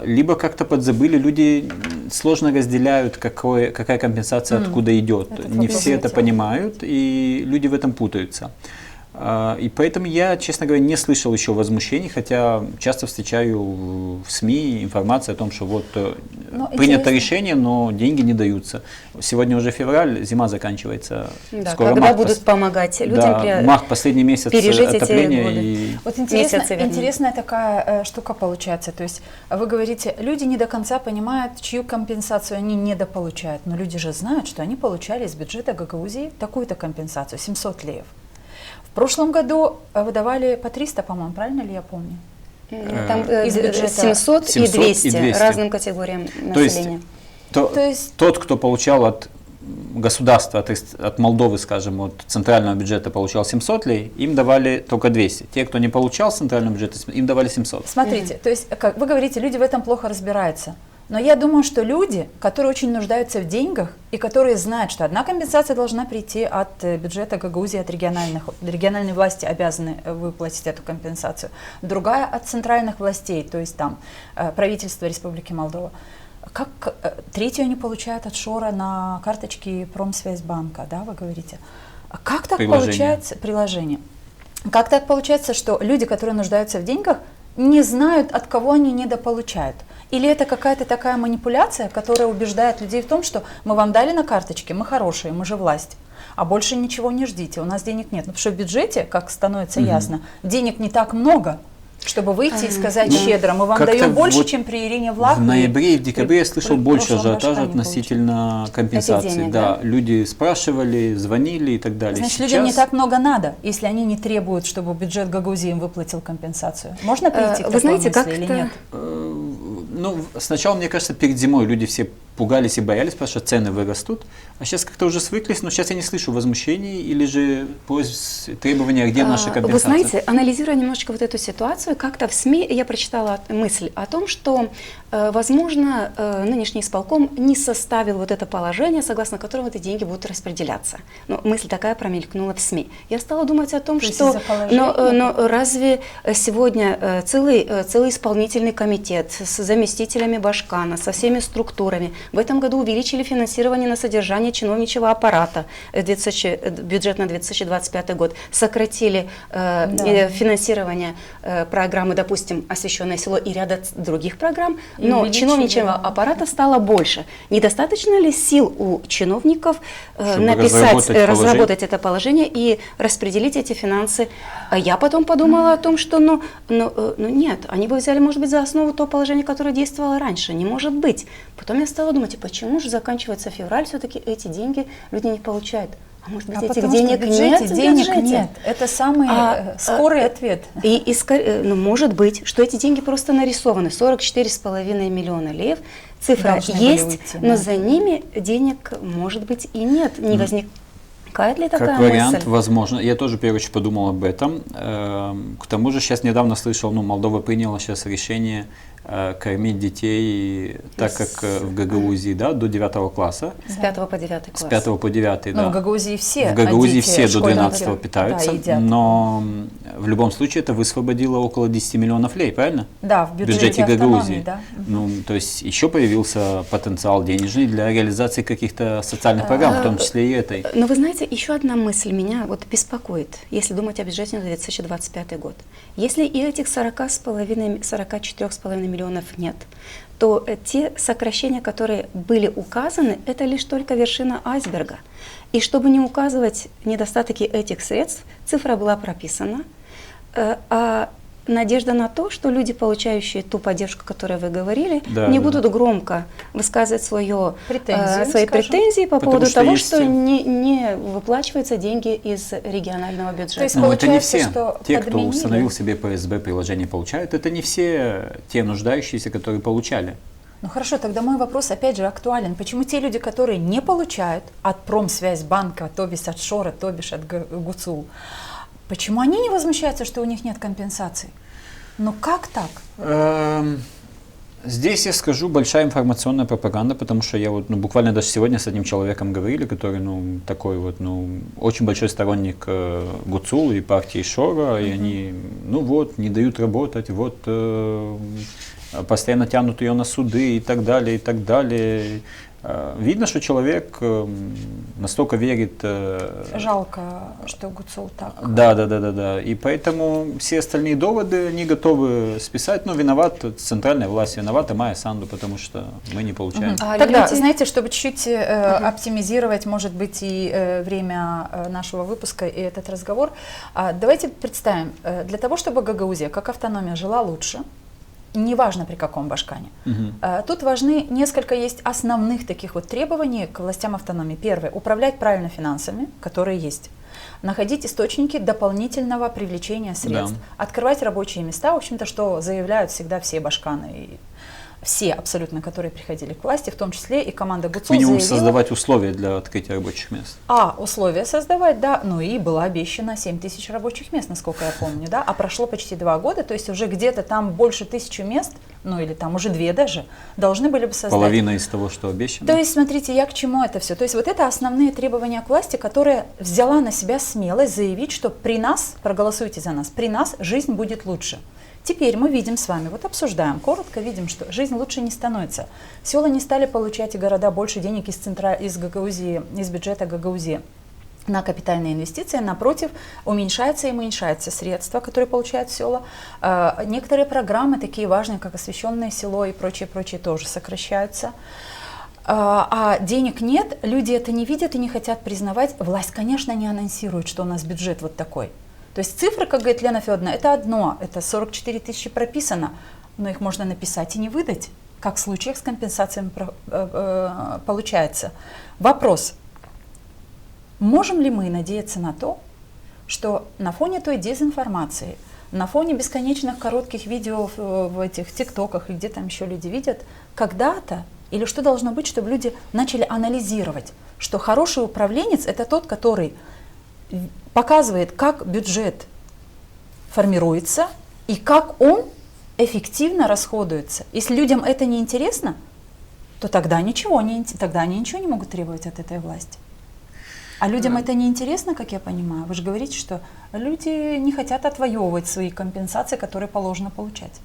Либо как-то подзабыли, люди сложно разделяют, какая компенсация откуда идет. Этот Не вопрос все это хотела. понимают, и люди в этом путаются. И поэтому я, честно говоря, не слышал еще возмущений, хотя часто встречаю в СМИ информацию о том, что вот принято интересно. решение, но деньги не даются. Сегодня уже февраль, зима заканчивается. Да, скоро когда март будут помогать людям да, март, последний месяц пережить эти отопления. годы. И Вот интересно, Месяцы, вернее. интересная такая штука получается. То есть вы говорите, люди не до конца понимают, чью компенсацию они недополучают. Но люди же знают, что они получали из бюджета Гагаузии такую-то компенсацию, 700 леев. В прошлом году выдавали по 300, по-моему, правильно ли я помню? Там из бюджета 700 и 700 и 200 200. разным категориям То есть, населения. То есть- тот, кто получал от государства, от Молдовы, скажем, от центрального бюджета получал 700 лей, им давали только 200. Те, кто не получал с центрального бюджета, им давали 700. Смотрите, то есть, как вы говорите, люди в этом плохо разбираются. Но я думаю, что люди, которые очень нуждаются в деньгах и которые знают, что одна компенсация должна прийти от бюджета Гагаузии, от региональной власти обязаны выплатить эту компенсацию, другая от центральных властей, то есть там правительство Республики Молдова. Третью они получают от Шора на карточке Промсвязьбанка, да, вы говорите. А как так получается, приложение? Как так получается, что люди, которые нуждаются в деньгах, не знают, от кого они недополучают? Или это какая-то такая манипуляция, которая убеждает людей в том, что мы вам дали на карточке, мы хорошие, мы же власть, а больше ничего не ждите, у нас денег нет. Ну, потому что в бюджете, как становится ясно, денег не так много, чтобы выйти и сказать щедро, мы вам как-то даем больше, вот чем при Ирине Влах. В ноябре и в декабре я слышал больше ажиотажа ажиотажа относительно компенсации. денег, Да, да? люди спрашивали, звонили и так далее. Значит, людям не так много надо, если они не требуют, чтобы бюджет Гагаузии им выплатил компенсацию. Можно прийти к Вы такой знаете, мысли или как-то- нет? Ну, сначала, мне кажется, перед зимой люди все пугались и боялись, потому что цены вырастут. А сейчас как-то уже свыклись, но сейчас я не слышу возмущений или же просьб, требования, где наша компенсация. Вы знаете, анализируя немножечко вот эту ситуацию, как-то в СМИ я прочитала мысль о том, что, возможно, нынешний исполком не составил вот это положение, согласно которому эти деньги будут распределяться. Но мысль такая промелькнула в СМИ. Я стала думать о том, То есть что из-за положения? но разве сегодня целый исполнительный комитет с заместителями Башкана, со всеми структурами в этом году увеличили финансирование на содержание чиновничьего аппарата, бюджет на 2025 год, сократили финансирование программы, допустим, «Освещенное село» и ряда других программ, И но увеличили, чиновничьего да. аппарата стало больше. Недостаточно ли сил у чиновников Чтобы разработать это положение и распределить эти финансы? А я потом подумала о том, что нет, они бы взяли, может быть, за основу то положение, которое действовало раньше. Не может быть. Потом я стала думать, почему же заканчивается февраль, все-таки эти деньги люди не получают? А может быть, этих потому что денег в бюджете нет? в денег бюджете? нет. Это самый скорый ответ. Может быть, что эти деньги просто нарисованы. 44,5 миллиона леев. Цифра Должны были есть, уйти, но да. за ними денег, может быть, и нет. Не возникает ли такая Как вариант, мысль? возможно. Я тоже, в первую очередь, подумал об этом. К тому же, сейчас недавно слышал, Молдова приняла сейчас решение кормить детей, так как в Гагаузии, да, до 9 класса. С 5 по 9 класс. С 5 по 9, Но да. в Гагаузии все, В Гагаузии дети все до школьники, 12 питаются, да, едят. но в любом случае это высвободило около 10 миллионов лей, правильно? Да, в бюджете Гагаузии. Да. Ну, то есть еще появился потенциал денежный для реализации каких-то социальных программ, в том числе и этой. Но вы знаете, еще одна мысль меня вот беспокоит, если думать о бюджете на 2025 год. Если и этих 44,5 миллионов нет, то те сокращения, которые были указаны, это лишь только вершина айсберга. И чтобы не указывать недостатки этих средств, цифра была прописана, а надежда на то, что люди, получающие ту поддержку, о которой вы говорили, не будут громко высказывать свои претензии по поводу того, что не выплачиваются деньги из регионального бюджета. То есть, но это не все. Что те, кто установил себе ПСБ приложение, получают. Это не все те нуждающиеся, которые получали. Ну хорошо, тогда мой вопрос опять же актуален. Почему те люди, которые не получают от Промсвязьбанка, то бишь от Шора, то бишь от ГУЦУЛ, почему они не возмущаются, что у них нет компенсаций? Ну как так? Здесь я скажу большая информационная пропаганда, потому что я вот буквально даже сегодня с одним человеком говорили, который такой вот очень большой сторонник ГУЦУЛ и партии Шора, и они не дают работать, постоянно тянут ее на суды и так далее, и так далее. Видно, что человек настолько верит. Жалко, что ГУЦУЛ так. Да. И поэтому все остальные доводы они готовы списать. Но виноват центральная власть, виновата Майя Санду, потому что мы не получаем. Тогда, знаете, чтобы чуть-чуть оптимизировать, может быть, и время нашего выпуска, и этот разговор, давайте представим, для того, чтобы Гагаузия как автономия жила лучше, неважно при каком башкане. Тут важны несколько есть основных таких вот требований к властям автономии. Первое – управлять правильно финансами, которые есть. Находить источники дополнительного привлечения средств. Открывать рабочие места, в общем-то, что заявляют всегда все башканы. Все абсолютно, которые приходили к власти, в том числе и команда ГУЦУЛ Минимум заявила, создавать условия для открытия рабочих мест. Условия создавать, да, и было обещано 7 тысяч рабочих мест, насколько я помню, да, а прошло почти 2 года, то есть уже где-то там больше 1000 мест, или там уже 2 даже, должны были бы создать. Половина из того, что обещано. То есть, смотрите, я к чему это все. То есть вот это основные требования к власти, которая взяла на себя смелость заявить, что при нас, проголосуйте за нас, при нас жизнь будет лучше. Теперь мы видим с вами, обсуждаем, коротко видим, что жизнь лучше не становится. Села не стали получать и города больше денег из Гагаузии, из бюджета Гагаузии на капитальные инвестиции, напротив, уменьшаются и уменьшаются средства, которые получают села. Некоторые программы, такие важные, как освещенное село и прочее, тоже сокращаются. А денег нет, люди это не видят и не хотят признавать. Власть, конечно, не анонсирует, что у нас бюджет вот такой. То есть цифры, как говорит Лена Федоровна, это одно, это 44 тысячи прописано, но их можно написать и не выдать, как в случаях с компенсациями получается. Вопрос, можем ли мы надеяться на то, что на фоне той дезинформации, на фоне бесконечных коротких видео в этих тиктоках и где там еще люди видят, когда-то, или что должно быть, чтобы люди начали анализировать, что хороший управленец – это тот, который показывает, как бюджет формируется и как он эффективно расходуется. Если людям это не интересно, то тогда они ничего не могут требовать от этой власти. А людям это не интересно, как я понимаю. Вы же говорите, что люди не хотят отвоевывать свои компенсации, которые положено получать.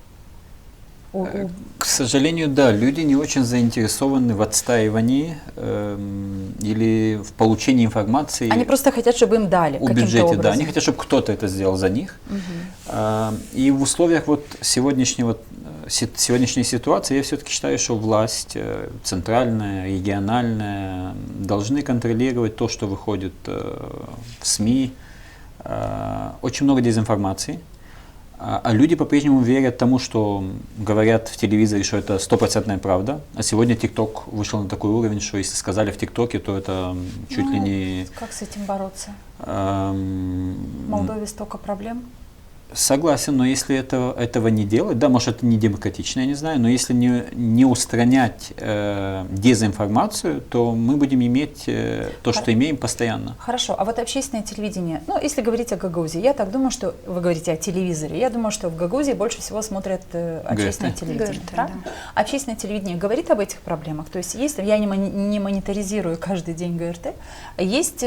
К сожалению, да, люди не очень заинтересованы в отстаивании или в получении информации. Они просто хотят, чтобы им дали о бюджете, да, они хотят, чтобы кто-то это сделал за них. И в условиях сегодняшней ситуации я все-таки считаю, что власть центральная, региональная должны контролировать то, что выходит в СМИ. Очень много дезинформации. А люди по-прежнему верят тому, что говорят в телевизоре, что это 100% правда. А сегодня ТикТок вышел на такой уровень, что если сказали в ТикТоке, то это чуть ли не... Как с этим бороться? В Молдове столько проблем. Согласен, но если этого не делать, да, может, это не демократично, я не знаю, но если не устранять дезинформацию, то мы будем иметь то, что имеем постоянно. Хорошо, а вот общественное телевидение, ну, если говорить о Гагаузии, я так думаю, что вы говорите о телевизоре, я думаю, что в Гагаузии больше всего смотрят общественное телевидение, ГРТ, правильно? да. Общественное телевидение говорит об этих проблемах, то есть я не мониторизирую каждый день ГРТ, есть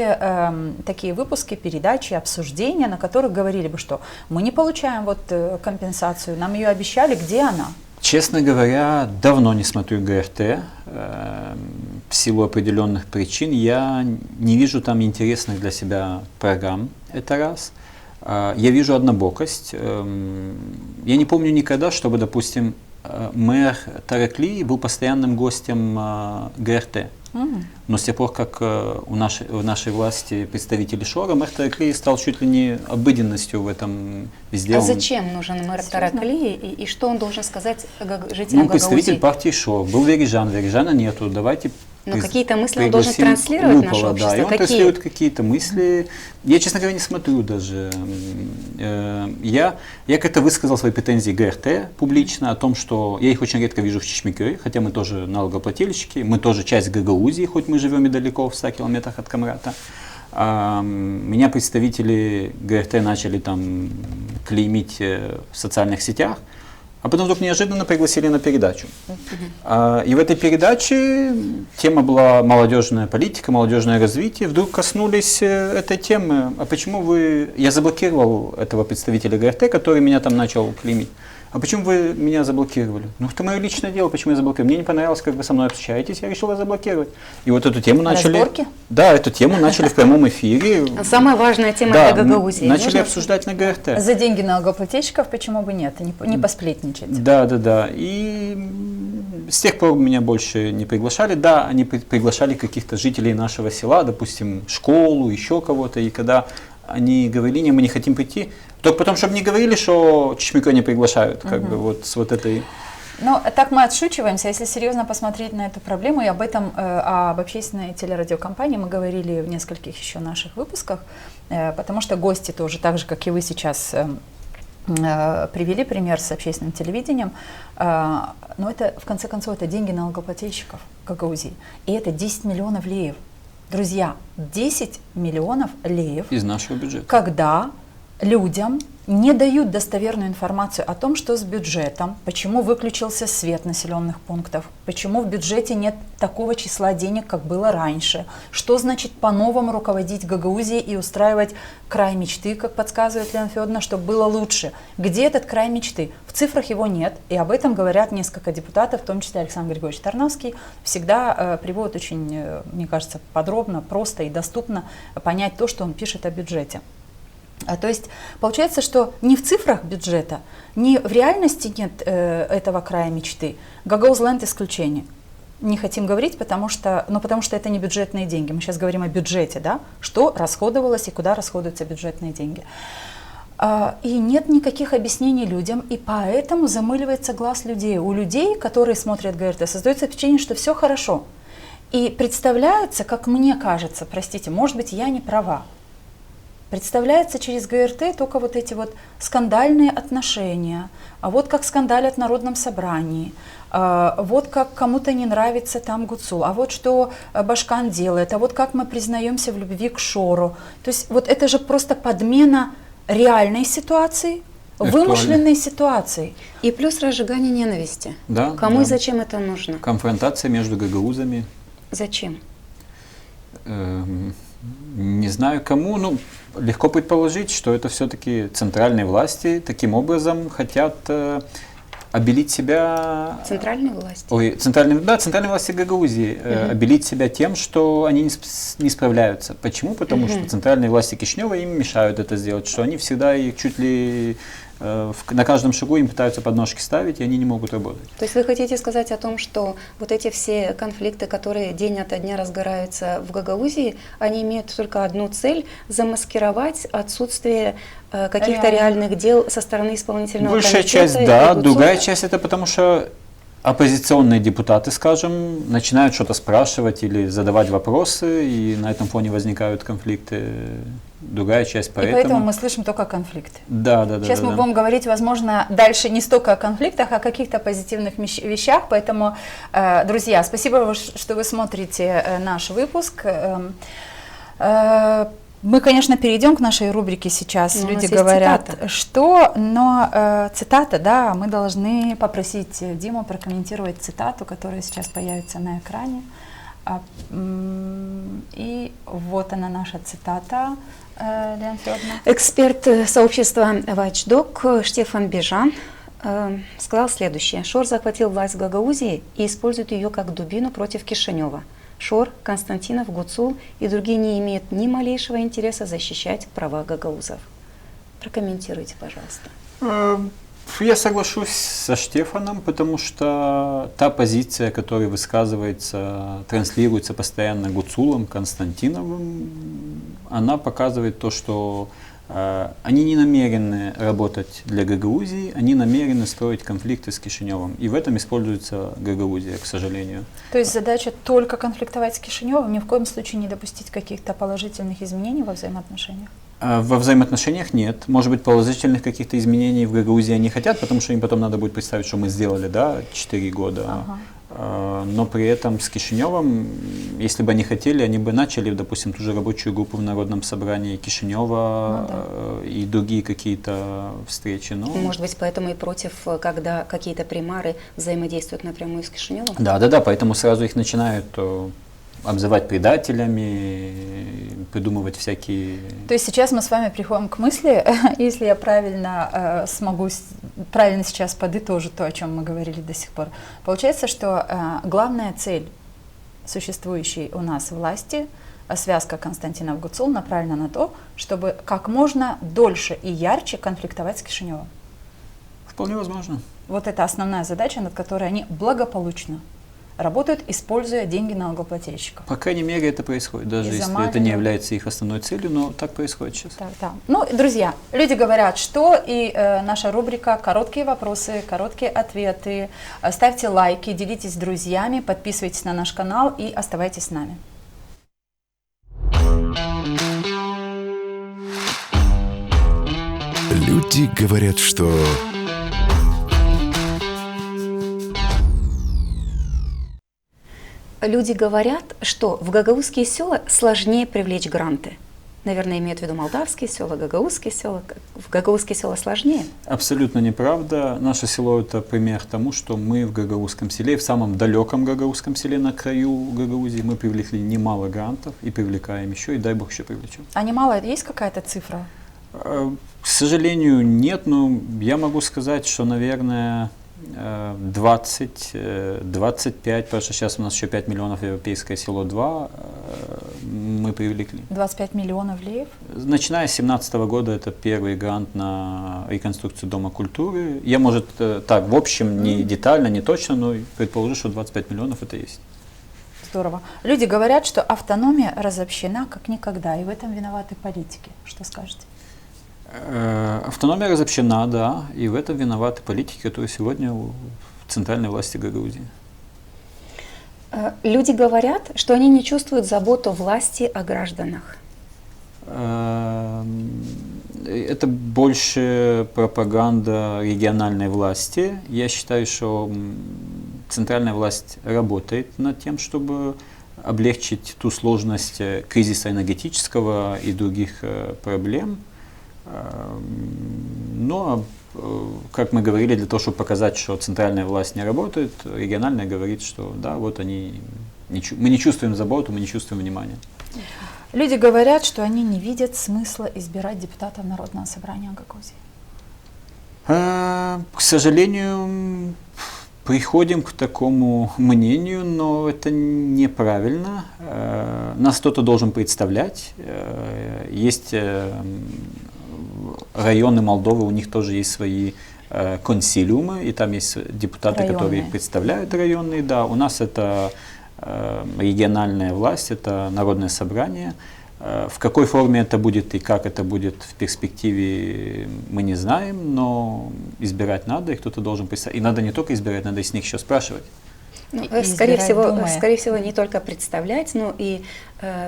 такие выпуски, передачи, обсуждения, на которых говорили бы, что мы не получаем вот компенсацию, нам ее обещали, где она? Честно говоря, давно не смотрю ГРТ, в силу определенных причин. Я не вижу там интересных для себя программ, это раз. Я вижу однобокость. Я не помню никогда, чтобы, допустим, мэр Тарекли был постоянным гостем ГРТ. Но с тех пор, как в нашей власти представители Шора, мэр Тарекли стал чуть ли не обыденностью в этом везде. А зачем нужен мэр Тарекли и что он должен сказать жителям Гагаузии? Представитель партии Шор. Был Верижана нету, давайте. Но какие-то мысли он должен транслировать в наше общество? Да, и он транслирует какие-то мысли. Я, честно говоря, не смотрю даже. Я как-то высказал свои претензии ГРТ публично о том, что я их очень редко вижу в Чешмекёе, хотя мы тоже налогоплательщики, мы тоже часть Гагаузии, хоть мы живем и далеко, в 100 километрах от Камрата. Меня представители ГРТ начали там клеймить в социальных сетях. А потом вдруг неожиданно пригласили на передачу. И в этой передаче тема была молодежная политика, молодежное развитие. Вдруг коснулись этой темы. А почему вы... Я заблокировал этого представителя ГРТ, который меня там начал клеймить. А почему вы меня заблокировали? Ну, это мое личное дело, почему я заблокировал. Мне не понравилось, как вы со мной общаетесь, я решил вас заблокировать. И вот эту тему начали... Разборки? Да, эту тему начали в прямом эфире. Самая важная тема для Гагаузии. Начали обсуждать на ГРТ. За деньги налогоплательщиков почему бы нет, не посплетничать? Да. И с тех пор меня больше не приглашали. Да, они приглашали каких-то жителей нашего села, допустим, школу, еще кого-то. И когда они говорили, не, мы не хотим прийти, только потом, чтобы не говорили, что Чешмекёе не приглашают, как бы вот с вот этой... Ну, так мы отшучиваемся. Если серьезно посмотреть на эту проблему, и об этом, об общественной телерадиокомпании мы говорили в нескольких еще наших выпусках, потому что гости тоже, так же, как и вы сейчас привели пример с общественным телевидением, но это, в конце концов, это деньги налогоплательщиков Гагаузии. И это 10 миллионов леев. Друзья, 10 миллионов леев. Из нашего бюджета. Когда людям не дают достоверную информацию о том, что с бюджетом, почему выключился свет населенных пунктов, почему в бюджете нет такого числа денег, как было раньше, что значит по-новому руководить Гагаузией и устраивать край мечты, как подсказывает Лена Федоровна, чтобы было лучше. Где этот край мечты? В цифрах его нет, и об этом говорят несколько депутатов, в том числе Александр Григорьевич Тарнавский, всегда приводит очень, мне кажется, подробно, просто и доступно понять то, что он пишет о бюджете. То есть получается, что ни в цифрах бюджета, ни в реальности нет этого края мечты. Гагаузленд исключение. Не хотим говорить, потому что это не бюджетные деньги. Мы сейчас говорим о бюджете, да? Что расходовалось и куда расходуются бюджетные деньги. И нет никаких объяснений людям, и поэтому замыливается глаз людей. У людей, которые смотрят ГРТ, создается впечатление, что все хорошо. И представляется, как мне кажется, простите, может быть, я не права, представляется через ГРТ только вот эти вот скандальные отношения, а вот как скандалят в Народном собрании, вот как кому-то не нравится там Гуцул, а вот что Башкан делает, а вот как мы признаемся в любви к Шору. То есть вот это же просто подмена реальной ситуации, вымышленной ситуации. И плюс разжигание ненависти. Да, Кому и зачем это нужно? Конфронтация между гагаузами. Зачем? Не знаю кому, но легко предположить, что это все-таки центральные власти таким образом хотят обелить себя... Центральные власти? Центральные власти Гагаузии обелить себя тем, что они не справляются. Почему? Потому что центральные власти Кишинева им мешают это сделать, что они всегда их чуть ли на каждом шагу им пытаются подножки ставить, и они не могут работать. То есть вы хотите сказать о том, что вот эти все конфликты, которые день ото дня разгораются в Гагаузии, они имеют только одну цель – замаскировать отсутствие каких-то реальных дел со стороны исполнительного комитета? Большая часть, да. Другая часть – это потому что оппозиционные депутаты, скажем, начинают что-то спрашивать или задавать вопросы, и на этом фоне возникают конфликты другая часть. И поэтому мы слышим только конфликты. Да. Сейчас мы будем говорить, возможно, дальше не столько о конфликтах, а о каких-то позитивных вещах. Поэтому, друзья, спасибо, что вы смотрите наш выпуск. Мы, конечно, перейдем к нашей рубрике сейчас. Люди говорят, цитата. Что, но цитата, да, мы должны попросить Диму прокомментировать цитату, которая сейчас появится на экране. И вот она, наша цитата, Лена Федоровна. Эксперт сообщества Watchdog Штефан Бежан сказал следующее. Шор захватил власть в Гагаузии и использует ее как дубину против Кишинева. Шор, Константинов, Гуцул и другие не имеют ни малейшего интереса защищать права гагаузов. Прокомментируйте, пожалуйста. Я соглашусь со Штефаном, потому что та позиция, которая высказывается, транслируется постоянно Гуцулом, Константиновым, она показывает то, что они не намерены работать для Гагаузии, они намерены строить конфликты с Кишиневым. И в этом используется Гагаузия, к сожалению. То есть задача только конфликтовать с Кишиневым, ни в коем случае не допустить каких-то положительных изменений во взаимоотношениях? Во взаимоотношениях нет. Может быть, положительных каких-то изменений в Гагаузии они хотят, потому что им потом надо будет представить, что мы сделали, да, 4 года. Ага. Но при этом с Кишиневым, если бы они хотели, они бы начали, допустим, ту же рабочую группу в Народном собрании Кишинева, и другие какие-то встречи. Но... Может быть, поэтому и против, когда какие-то примары взаимодействуют напрямую с Кишиневым? Да, поэтому сразу их начинают обзывать предателями, придумывать всякие... То есть сейчас мы с вами приходим к мысли, если я правильно правильно сейчас подытожу то, о чем мы говорили до сих пор. Получается, что главная цель существующей у нас власти, связка Константинов-Гуцул, направлена на то, чтобы как можно дольше и ярче конфликтовать с Кишиневым. Вполне возможно. Вот это основная задача, над которой они благополучно работают, используя деньги налогоплательщиков. По крайней мере, это происходит, даже если это не является их основной целью, но так происходит сейчас. Да. Ну, друзья, люди говорят, что, и наша рубрика «Короткие вопросы, короткие ответы». Ставьте лайки, делитесь с друзьями, подписывайтесь на наш канал и оставайтесь с нами. Люди говорят, что... Люди говорят, что в гагаузские села сложнее привлечь гранты. Наверное, имеют в виду молдавские села, гагаузские села. В гагаузские села сложнее? Абсолютно неправда. Наше село – это пример тому, что мы в гагаузском селе, в самом далеком гагаузском селе на краю Гагаузии, мы привлекли немало грантов и привлекаем еще, и дай бог еще привлечем. А немало, есть какая-то цифра? К сожалению, нет, но я могу сказать, что, наверное, 20-25, потому что сейчас у нас еще 5 миллионов европейское село 2 мы привлекли. 25 миллионов леев? Начиная с 2017 года это первый грант на реконструкцию Дома культуры. Я, может, так, в общем, не детально, не точно, но предположу, что 25 миллионов это есть. Здорово. Люди говорят, что автономия разобщена как никогда, и в этом виноваты политики. Что скажете? Автономия разобщена, да, и в этом виноваты политики, которые сегодня в центральной власти Гагаузии. Люди говорят, что они не чувствуют заботу власти о гражданах. Это больше пропаганда региональной власти. Я считаю, что центральная власть работает над тем, чтобы облегчить ту сложность кризиса энергетического и других проблем. Но, как мы говорили, для того, чтобы показать, что центральная власть не работает, региональная говорит, что да, вот они, мы не чувствуем заботу, мы не чувствуем внимания. Люди говорят, что они не видят смысла избирать депутатов Народного собрания Гагаузии. К сожалению, приходим к такому мнению, но это неправильно. Нас кто-то должен представлять. Есть районы Молдовы, у них тоже есть свои консилиумы, и там есть депутаты, которые представляют районные. Да, у нас это региональная власть, это народное собрание. В какой форме это будет и как это будет в перспективе, мы не знаем, но избирать надо, и кто-то должен представить. И надо не только избирать, надо и с них еще спрашивать. Ну, и скорее избирать, скорее всего, не только представлять, но и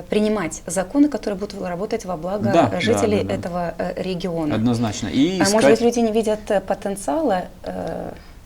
принимать законы, которые будут работать во благо жителей этого региона. Однозначно. И может быть, люди не видят потенциала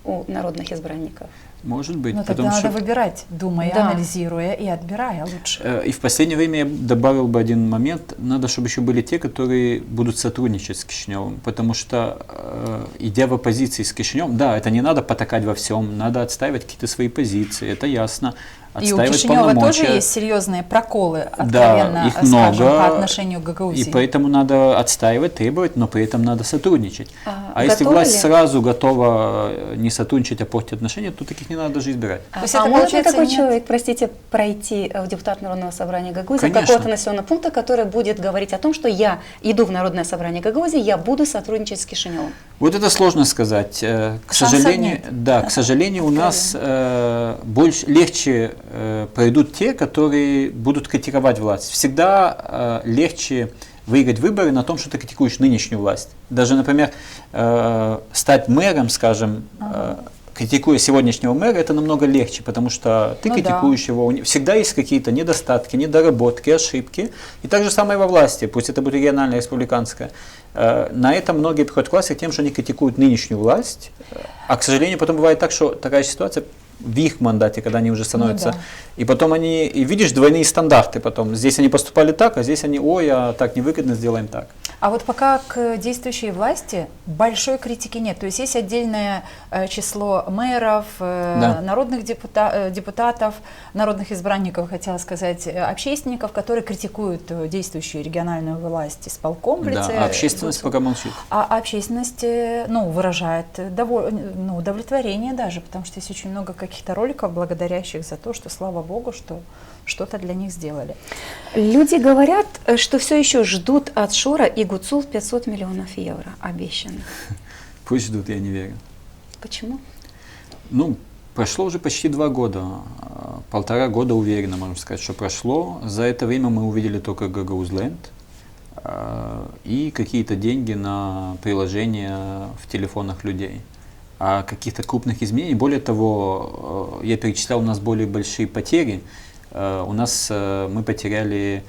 у народных избранников? Может быть. Но тогда надо выбирать, думая, анализируя и отбирая лучше. И в последнее время я добавил бы один момент. Надо, чтобы еще были те, которые будут сотрудничать с Кишиневым. Потому что, идя в оппозиции с Кишиневым, да, это не надо потакать во всем, надо отстаивать какие-то свои позиции, это ясно. И у Кишинева тоже есть серьезные проколы, откровенно, их скажем, много, по отношению к Гагаузии. И поэтому надо отстаивать, требовать, но при этом надо сотрудничать. А если власть сразу готова не сотрудничать, а портить отношения, то таких не надо даже избирать. Может ли такой человек, простите, пройти в депутат Народного собрания Гагаузии какого-то населенного пункта, который будет говорить о том, что я иду в Народное собрание Гагаузии, я буду сотрудничать с Кишиневым? Вот это сложно сказать. К сожалению, у нас легче пройдут те, которые будут критиковать власть. Всегда легче выиграть выборы на том, что ты критикуешь нынешнюю власть. Даже, например, стать мэром, скажем, критикуя сегодняшнего мэра, это намного легче, потому что ты критикуешь его. Всегда есть какие-то недостатки, недоработки, ошибки. И так же самое во власти, пусть это будет региональная, республиканская. На этом многие приходят к власти тем, что они критикуют нынешнюю власть. А, к сожалению, потом бывает так, что такая ситуация в их мандате, когда они уже становятся, и потом они, и видишь, двойные стандарты потом. Здесь они поступали так, а здесь они, ой, а так невыгодно, сделаем так. А вот пока к действующей власти большой критики нет. То есть есть отдельное число мэров, народных депутатов, народных избранников, хотела сказать, общественников, которые критикуют действующую региональную власть, исполком в лице. Да, а общественность пока молчит. А общественность выражает удовлетворение даже, потому что есть очень много каких-то роликов, благодарящих за то, что, слава Богу, что что-то для них сделали. Люди говорят, что все еще ждут от Шора и Гуцул 500 миллионов евро обещанных. Пусть ждут, я не верю. Почему? Прошло уже почти 2 года. 1,5 года уверенно, можно сказать, что прошло. За это время мы увидели только Гагаузленд и какие-то деньги на приложения в телефонах людей. А каких-то крупных изменений, более того, я перечислял, у нас более большие потери. Мы потеряли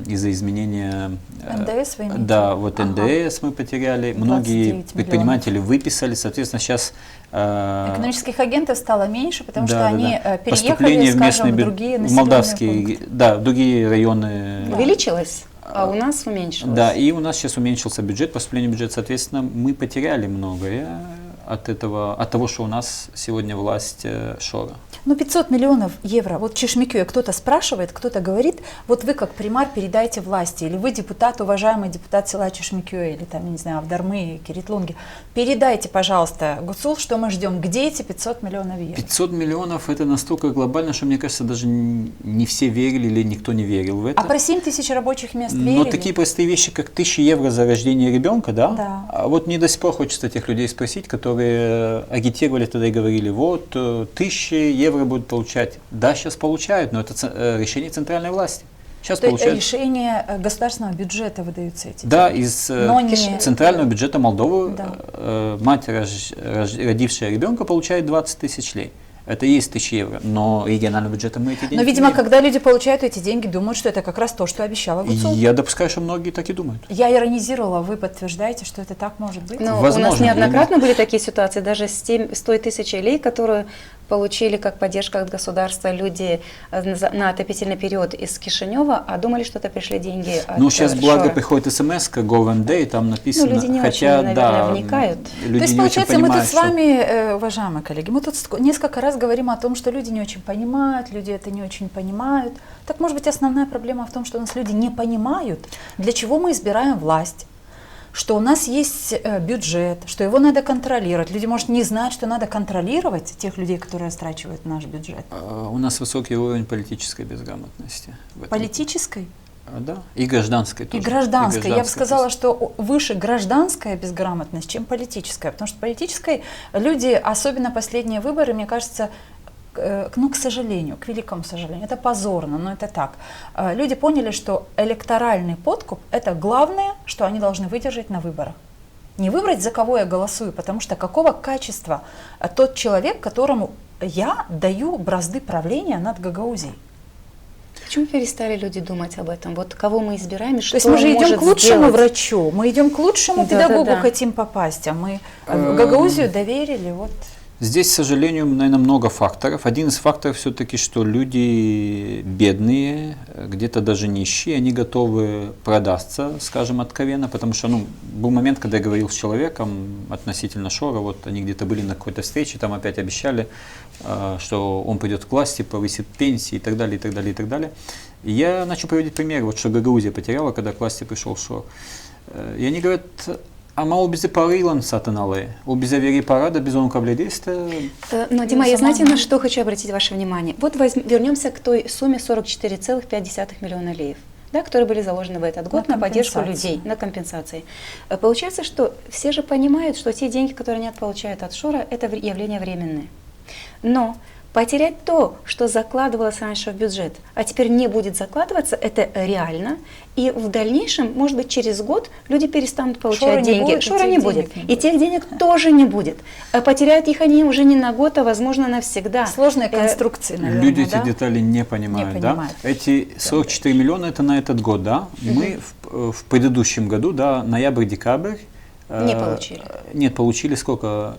из-за изменения НДС, вы имеете? Да, вот НДС мы потеряли. Многие предприниматели выписали, соответственно, сейчас экономических агентов стало меньше, потому что они переехали, скажем, в другие населенные пункты. Да, в другие районы. Увеличилось, а у нас уменьшилось. Да, и у нас сейчас уменьшился бюджет, поступление в бюджет, соответственно, мы потеряли многое от того, что у нас сегодня власть Шора. 500 миллионов евро. Вот в Чешмекёе кто-то спрашивает, кто-то говорит, вот вы как примар передайте власти, или вы депутат, уважаемый депутат села Чешмекёе, или там, не знаю, Авдармы, Киритлунги, передайте, пожалуйста, Гуцул, что мы ждем, где эти 500 миллионов евро? 500 миллионов это настолько глобально, что, мне кажется, даже не все верили или никто не верил в это. А про 7 тысяч рабочих мест верили? Но такие простые вещи, как 1000 евро за рождение ребенка, да? Да. А вот мне до сих пор хочется тех людей спросить, которые агитировали тогда и говорили, вот 1000 евро будут получать. Да, сейчас получают, но это решение центральной власти. Сейчас получают. Решение государственного бюджета выдаются эти деньги. Да, из центрального бюджета Молдовы мать, родившая ребенка, получает 20 тысяч лей. Это и есть 1000 евро, но региональным бюджетом мы эти деньги. Но, видимо, когда люди получают эти деньги, думают, что это как раз то, что обещала Гуцул. Я допускаю, что многие так и думают. Я иронизировала, вы подтверждаете, что это так может быть? Но у нас неоднократно были такие ситуации, даже с той 1000 лей, которую получили как поддержка от государства люди на отопительный период из Кишинева, а думали, что это пришли деньги от сейчас, благо, приходит смс-ка GoVenday, там написано, люди не очень, наверное, вникают. То есть, получается, мы тут с вами, уважаемые коллеги, мы тут несколько раз говорим о том, что люди не очень понимают, люди это не очень понимают. Так, может быть, основная проблема в том, что у нас люди не понимают, для чего мы избираем власть, что у нас есть бюджет, что его надо контролировать. Люди, может, не знают, что надо контролировать тех людей, которые растрачивают наш бюджет. У нас высокий уровень политической безграмотности. Политической? Да, и гражданской тоже. И гражданской. Я бы сказала, что выше гражданская безграмотность, чем политическая. Потому что политической люди, особенно последние выборы, мне кажется, к сожалению, к великому сожалению, это позорно, но это так. Люди поняли, что электоральный подкуп – это главное, что они должны выдержать на выборах. Не выбрать, за кого я голосую, потому что какого качества тот человек, которому я даю бразды правления над Гагаузией. Почему перестали люди думать об этом? Вот кого мы избираем, и что То есть мы же он идем может к лучшему сделать? врачу, мы идем к лучшему Да, педагогу, да, да. хотим попасть, а мы Гагаузию доверили. Вот. Здесь, к сожалению, наверное, много факторов. Один из факторов все-таки, что люди бедные, где-то даже нищие, они готовы продаться, скажем, откровенно, потому что, был момент, когда я говорил с человеком относительно Шора, вот они где-то были на какой-то встрече, там опять обещали, что он придет к власти, повысит пенсии и так далее, и так далее, и так далее. И я начал приводить пример, вот что Гагаузия потеряла, когда к власти пришел Шор. И они говорят: Ама у бизе парилан сатаналы, у бизе вери парада безон кавледиста. Но, Дима, я знаете, на что хочу обратить ваше внимание? Вот вернемся к той сумме 44,5 миллиона леев, да, которые были заложены в этот год на поддержку людей, на компенсации. Получается, что все же понимают, что те деньги, которые они получают от Шора, это явление временное. Но потерять то, что закладывалось раньше в бюджет, а теперь не будет закладываться, это реально. И в дальнейшем, может быть, через год люди перестанут получать деньги. Шора не будет. И тех денег тоже не будет. А потеряют их они уже не на год, а, возможно, навсегда. Сложные конструкции, наверное, Люди да? эти детали не понимают. Да? Эти 44 миллиона это на этот год, да? Мы в предыдущем году, да, ноябрь-декабрь, не получили. Нет, получили сколько?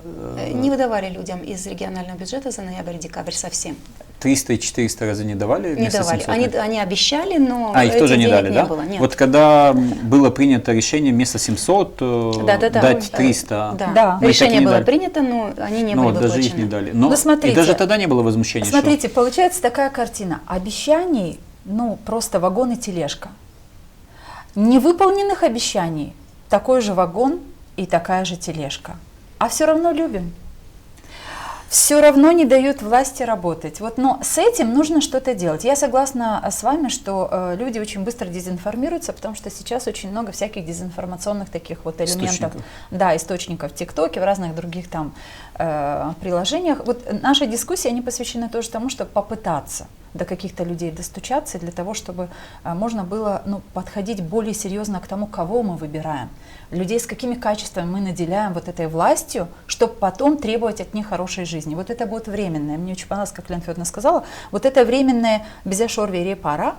Не выдавали людям из регионального бюджета за ноябрь-декабрь совсем. 300 и 400 разве не давали? Не давали. Они обещали, но их тоже не дали, не да? было. Нет. Вот когда было принято решение вместо 700 дать 300. Да. Решение было принято, но они не были выплачены. Даже их не дали. Но смотрите, и даже тогда не было возмущения. Смотрите, получается такая картина. Обещаний, просто вагон и тележка. Невыполненных обещаний такой же вагон и такая же тележка. А все равно любим. Все равно не дают власти работать. Но с этим нужно что-то делать. Я согласна с вами, что люди очень быстро дезинформируются, потому что сейчас очень много всяких дезинформационных таких вот элементов. Источников в ТикТоке, в разных других там приложениях. Вот наши дискуссии, они посвящены тоже тому, чтобы попытаться до каких-то людей достучаться, для того, чтобы можно было подходить более серьезно к тому, кого мы выбираем. Людей, с какими качествами мы наделяем вот этой властью, чтобы потом требовать от них хорошей жизни. Вот это будет временное. Мне очень понравилось, как Лена Федоровна сказала, вот это временное «бизе шор вере пара»,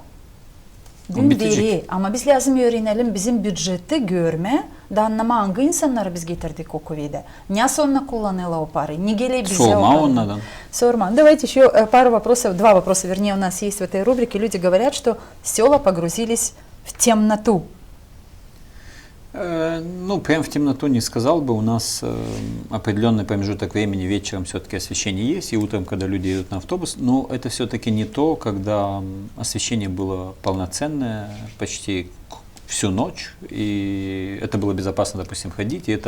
ama biz lazım öğrenelim bizim büdjeti görme, даннама аңгы insanlar biz getirdik o kuvvede. Не сонно kullanıла o пари, не гелей без Сорма. Давайте еще два вопроса, вернее, у нас есть в этой рубрике. Люди говорят, что села погрузились в темноту. Прям в темноту не сказал бы. У нас определенный промежуток времени вечером все-таки освещение есть, и утром, когда люди идут на автобус, но это все-таки не то, когда освещение было полноценное почти всю ночь, и это было безопасно, допустим, ходить, и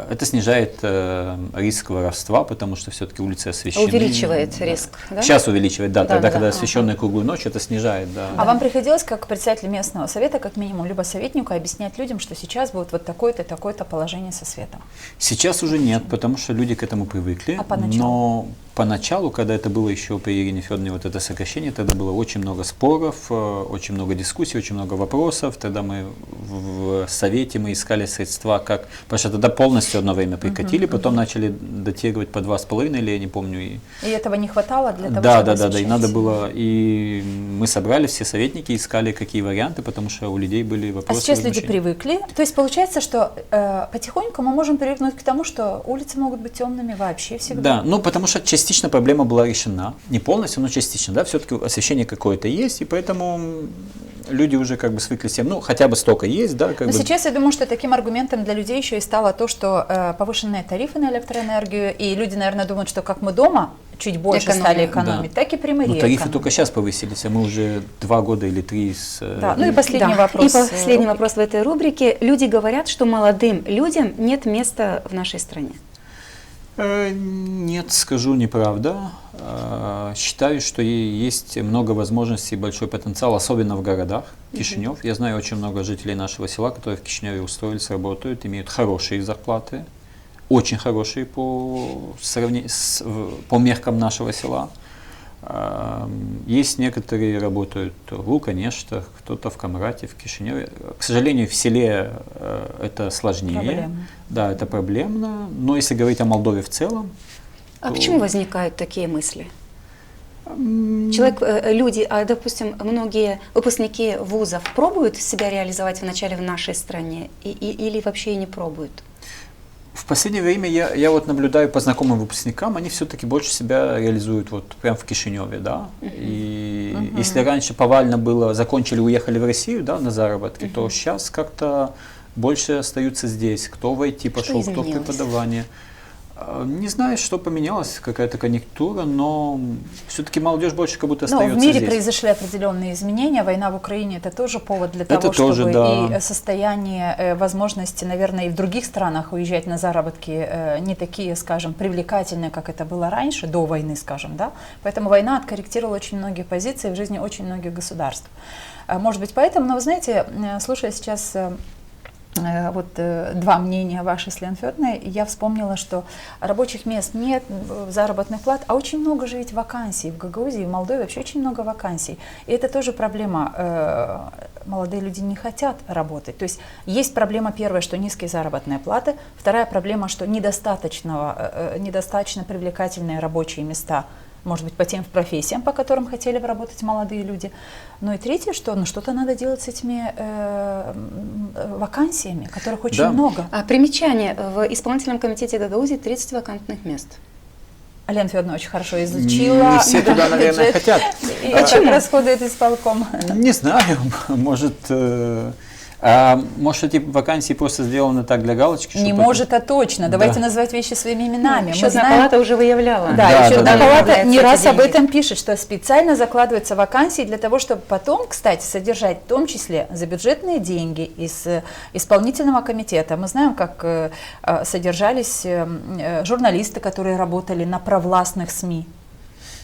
это снижает риск воровства, потому что все-таки улицы освещены. Увеличивает риск, да? Сейчас увеличивает, да. Тогда, когда освещенная круглую ночь, это снижает, да. А вам приходилось, как председатель местного совета, как минимум, либо советнику, объяснять людям, что сейчас будет вот такое-то, такое-то положение со светом? Сейчас уже нет, потому что люди к этому привыкли. А поначалу? Но поначалу, когда это было еще при Ирине Федоровне, вот это сокращение, тогда было очень много споров, очень много дискуссий, очень много вопросов. Тогда мы в совете искали средства, как... Потому что тогда полностью одно время прикатили, потом начали датировать по 2,5, или я не помню. И этого не хватало для того, чтобы освещать? Да, и надо было... И мы собрали все советники, искали какие варианты, потому что у людей были вопросы. А сейчас люди привыкли? То есть получается, что потихоньку мы можем привыкнуть к тому, что улицы могут быть темными вообще всегда? Да, потому что частично проблема была решена. Не полностью, но частично. Да? Все-таки освещение какое-то есть, и поэтому люди уже свыкли с тем, хотя бы столько есть. Да, но сейчас я думаю, что таким аргументом для людей еще и стало то, что повышенные тарифы на электроэнергию, и люди, наверное, думают, что как мы дома чуть больше стали экономить, так и при мэрии. Тарифы только сейчас повысились, а мы уже 2 года или 3 с... Да, и последний вопрос. И последний вопрос в этой рубрике. Люди говорят, что молодым людям нет места в нашей стране. Нет, скажу неправда. Считаю, что есть много возможностей, большой потенциал, особенно в городах. Кишинев. Я знаю очень много жителей нашего села, которые в Кишиневе устроились, работают, имеют хорошие зарплаты, очень хорошие по меркам нашего села. Есть некоторые работают в Луканештах, кто-то в Камрате, в Кишиневе. К сожалению, в селе это сложнее. Проблемно. Да, это проблемно. Но если говорить о Молдове в целом, А почему возникают такие мысли? Люди, допустим, многие выпускники вузов пробуют себя реализовать вначале в нашей стране или вообще и не пробуют? В последнее время я вот наблюдаю по знакомым выпускникам, они все-таки больше себя реализуют вот прям в Кишиневе, да. И если раньше повально было, закончили, уехали в Россию, да, на заработки, то сейчас как-то больше остаются здесь. Кто в IT пошел, кто в преподавание. Не знаю, что поменялось, какая-то конъюнктура, но все-таки молодежь больше как будто остается здесь. В мире произошли определенные изменения, война в Украине – это тоже повод для того, тоже, чтобы да. и состояние, возможности, наверное, и в других странах уезжать на заработки не такие, скажем, привлекательные, как это было раньше, до войны, скажем, да. Поэтому война откорректировала очень многие позиции в жизни очень многих государств. Может быть, поэтому, но вы знаете, слушая сейчас вот два мнения ваши с Леной Федоровной, я вспомнила, что рабочих мест нет, заработных плат, а очень много же ведь вакансий в Гагаузии, в Молдове вообще очень много вакансий. И это тоже проблема. Молодые люди не хотят работать. То есть есть проблема первая, что низкие заработные платы, вторая проблема, что недостаточно привлекательные рабочие места, может быть, по тем профессиям, по которым хотели бы работать молодые люди. Ну и третье, что что-то надо делать с этими вакансиями, которых очень много. Примечание. В исполнительном комитете Гагаузии 30 вакантных мест. Лена Федоровна очень хорошо изучила. Не все туда, наверное, хотят. И как расходует исполком? Не знаю, может... может, эти вакансии просто сделаны так для галочки? Не может, а точно. Давайте называть вещи своими именами. Счетная палата уже выявляла. Да, счетная палата не раз об этом пишет, что специально закладываются вакансии для того, чтобы потом, кстати, содержать в том числе за бюджетные деньги из исполнительного комитета. Мы знаем, как содержались журналисты, которые работали на провластных СМИ.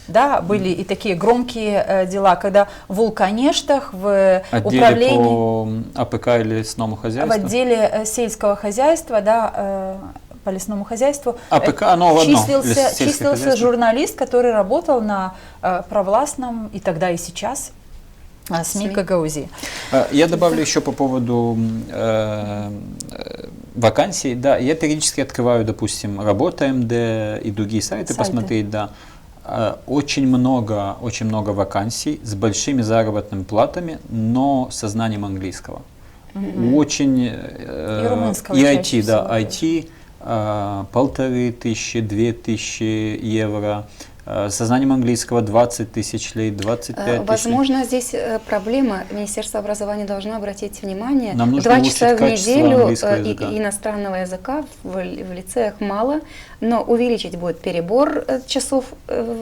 Да, были и такие громкие дела, когда в Вулканештах, в управлении, по АПК или лесному хозяйству? в отделе сельского хозяйства, да, по лесному хозяйству, числился журналист, который работал на провластном и тогда и сейчас СМИ Гагаузии. Я добавлю еще по поводу вакансий. Да, я периодически открываю, допустим, Работа МД и другие сайты посмотреть, да. Очень много вакансий с большими заработными платами, но со знанием английского. Очень и румынского. И IT, да, IT 1500, 2000 евро. Со знанием английского 20 тысяч лей, 25 тысяч. Возможно, здесь проблема. Министерство образования должно обратить внимание. Нам нужно 2 часа в неделю иностранного языка в лицеях мало, но увеличить будет перебор часов,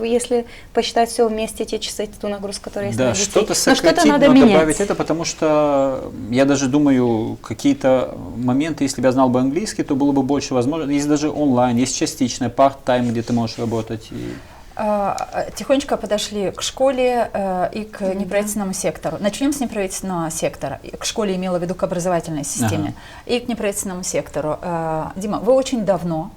если посчитать все вместе, те часы, ту нагрузку, которая есть на детей. Что-то сократить, но добавить это, потому что я даже думаю, какие-то моменты, если бы я знал бы английский, то было бы больше возможностей. Есть даже онлайн, есть частичная, part-time, где ты можешь работать. Тихонечко подошли к школе и к неправительственному сектору. Начнем с неправительственного сектора. К школе имела в виду к образовательной системе. И к неправительственному сектору. Дима, вы очень давно.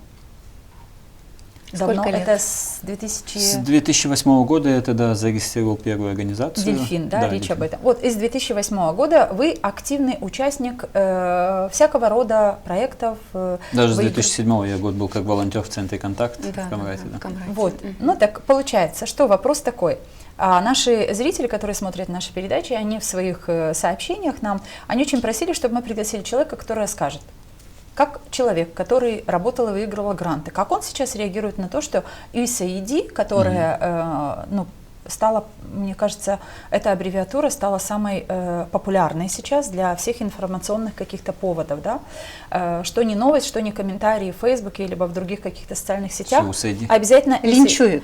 Сколько лет? Это с 2008 года я тогда зарегистрировал первую организацию. Дельфин, да, речь об этом. Вот из 2008 года вы активный участник всякого рода проектов. Даже с 2007 я год был как волонтер в центре «Контакт» в Камрате. Вот, ну так получается, что вопрос такой. А наши зрители, которые смотрят наши передачи, они в своих сообщениях нам, они очень просили, чтобы мы пригласили человека, который расскажет, как человек, который работал и выигрывал гранты, как он сейчас реагирует на то, что USAID, которая стала, мне кажется, эта аббревиатура стала самой популярной сейчас для всех информационных каких-то поводов, да? Что не новость, что не комментарии в Фейсбуке либо в других каких-то социальных сетях, обязательно линчуют.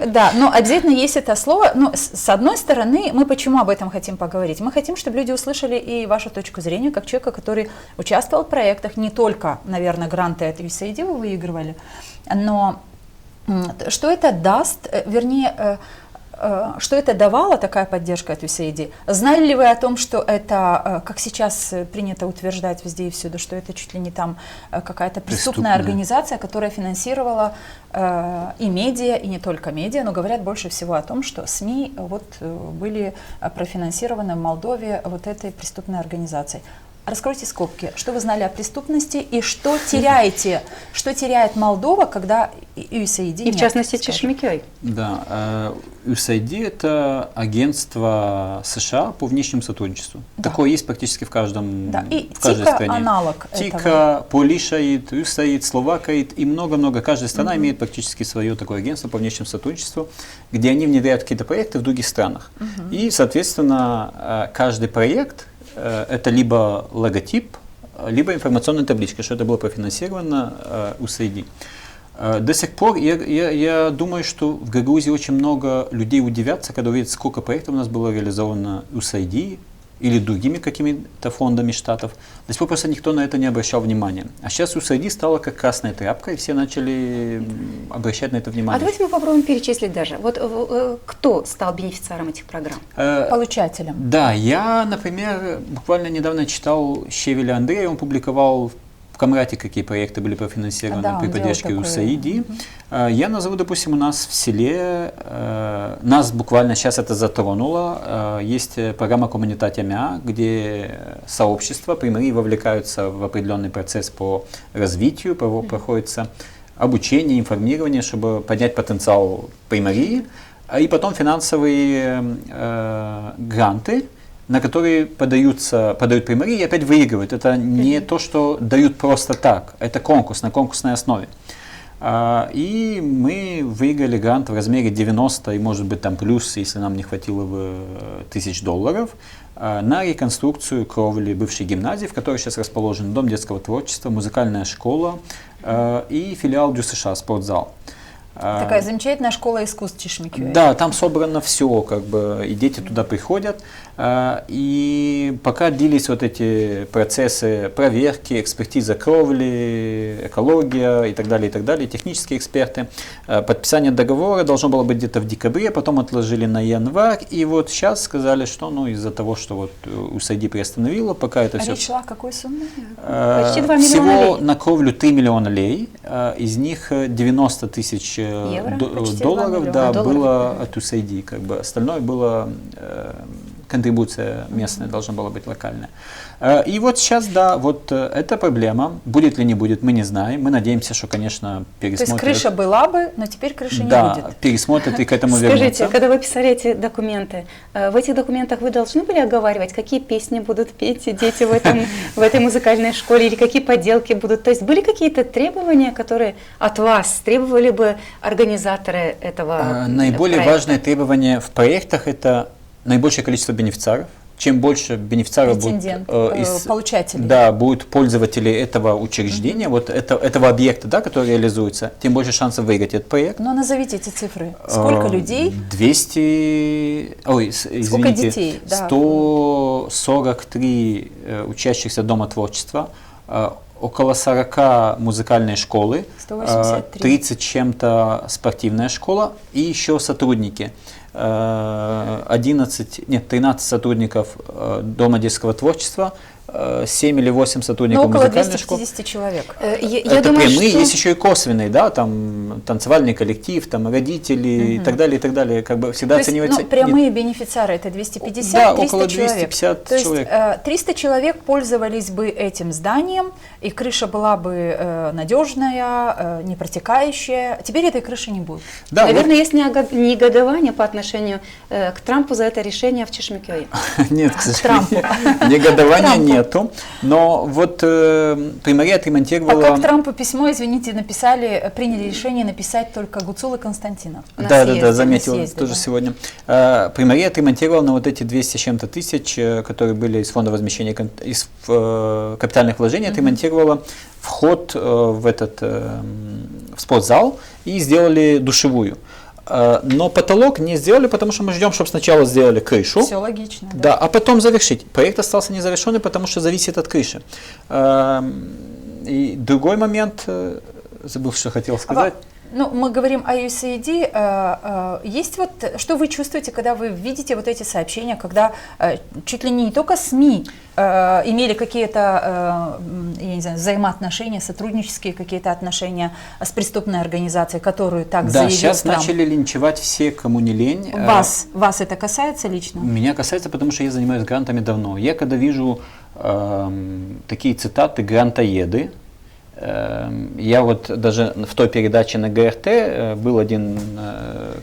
Да, но обязательно есть это слово. Но с одной стороны, мы почему об этом хотим поговорить? Мы хотим, чтобы люди услышали и вашу точку зрения, как человека, который участвовал в проектах, не только, наверное, гранты от USAID вы выигрывали, но что это даст, вернее, что это давало, такая поддержка от USAID? Знали ли вы о том, что это, как сейчас принято утверждать везде и всюду, что это чуть ли не там какая-то преступная организация, которая финансировала и медиа, и не только медиа, но говорят больше всего о том, что СМИ вот были профинансированы в Молдове вот этой преступной организацией. Раскройте скобки. Что вы знали о преступности и что теряет Молдова, когда USAID И в частности Чешмекёй. Да, USAID – это агентство США по внешнему сотрудничеству. Да. Такое есть практически в каждой ТИКа стране. аналог ТИКа, этого. Полишаид, USAID, Словакаид и много-много. Каждая страна имеет практически свое такое агентство по внешнему сотрудничеству, где они внедряют какие-то проекты в других странах. И, соответственно, каждый проект – это либо логотип, либо информационная табличка, что это было профинансировано USAID. До сих пор я думаю, что в Гагаузии очень много людей удивятся, когда увидят, сколько проектов у нас было реализовано USAID или другими какими-то фондами штатов. До сих пор просто никто на это не обращал внимания. А сейчас USAID стала как красная тряпка, и все начали обращать на это внимание. А давайте мы попробуем перечислить даже. Вот кто стал бенефициаром этих программ? Получателем. Да, я, например, буквально недавно читал Щевеля Андрея, он публиковал в Камрате, какие проекты были профинансированы при поддержке USAID. Я назову, допустим, у нас в селе, нас буквально сейчас это затронуло, есть программа «Коммунитатия МЯ», где сообщества, примари вовлекаются в определенный процесс по развитию, проходится обучение, информирование, чтобы поднять потенциал примари, и потом финансовые гранты, на которые подают примари и опять выигрывают. Это не то, что дают просто так, это конкурс на конкурсной основе. И мы выиграли грант в размере 90 и, может быть, там плюс, если нам не хватило бы $1000, на реконструкцию кровли бывшей гимназии, в которой сейчас расположен Дом детского творчества, музыкальная школа и филиал ДЮСШ, спортзал. Такая замечательная школа искусств Чешмекёя. Да, там собрано все, как бы, и дети туда приходят. И пока длились вот эти процессы проверки, экспертиза кровли, экология и так далее, технические эксперты, подписание договора должно было быть где-то в декабре, потом отложили на январь, и вот сейчас сказали, что из-за того, что вот USAID приостановила, пока это все... Речь шла о какой сумме? Почти 2 миллиона Всего лей. на кровлю 3 миллиона лей, из них 90 тысяч долларов, да, было от USAID, как бы остальное было контрибуция местная, должна была быть локальная. И вот сейчас, да, вот эта проблема, будет ли не будет, мы не знаем, мы надеемся, что, конечно, пересмотрят. То есть крыша была бы, но теперь крыши не да, будет. пересмотрят и к этому Скажите, вернутся. когда вы писали эти документы, в этих документах вы должны были оговаривать, какие песни будут петь дети в этой музыкальной школе, или какие поделки будут? То есть были какие-то требования, которые от вас требовали бы организаторы этого Наиболее проекта? важное требование в проектах – это наибольшее количество бенефициаров. Чем больше бенефициаров будет, получателей. Да, будут пользователи этого учреждения, вот этого объекта, да, который реализуется, тем больше шансов выиграть этот проект. Но назовите эти цифры. Сколько людей? 200, Сколько детей? Да. 143 учащихся Дома творчества, около 40 музыкальной школы, 183. 30 чем-то спортивная школа и еще сотрудники. 13 сотрудников Дома детского творчества, 7 или 8 сотрудников около музыкальной школы. 250 человек. Я это думаю, прямые, что... есть еще и косвенные, да, там танцевальный коллектив, там родители и так далее, как бы всегда То есть, оценивается. прямые бенефициары это 250, да, 300 около человек. 250 То есть, человек. 300 человек пользовались бы этим зданием, и крыша была бы надежная, не протекающая. Теперь этой крыши не будет. Да, Наверное, есть негодование по отношению к Трампу за это решение в Чешмекёе. Нет, к сожалению, негодования нету. Но вот примария отремонтировала... Пока к Трампу письмо, извините, приняли решение написать только Гуцул и Константинов. Да, заметил тоже сегодня. Примария отремонтировала на вот эти 200 с чем-то тысяч, которые были из фонда возмещения, из капитальных вложений, отремонтировала вход в спортзал и сделали душевую. Но потолок не сделали, потому что мы ждем, чтобы сначала сделали крышу. Все логично. Да, а потом завершить. Проект остался незавершенный, потому что зависит от крыши. И другой момент, забыл, что хотел сказать. Ну, мы говорим о USAID. Есть вот, что вы чувствуете, когда вы видите вот эти сообщения, когда чуть ли не только СМИ имели какие-то, я не знаю, взаимоотношения, сотруднические какие-то отношения с преступной организацией, которую так заявил Да, сейчас Трамп? начали линчевать все, кому не лень. Вас это касается лично? Меня касается, потому что я занимаюсь грантами давно. Я когда вижу такие цитаты «грантоеды», я вот даже в той передаче на ГРТ был один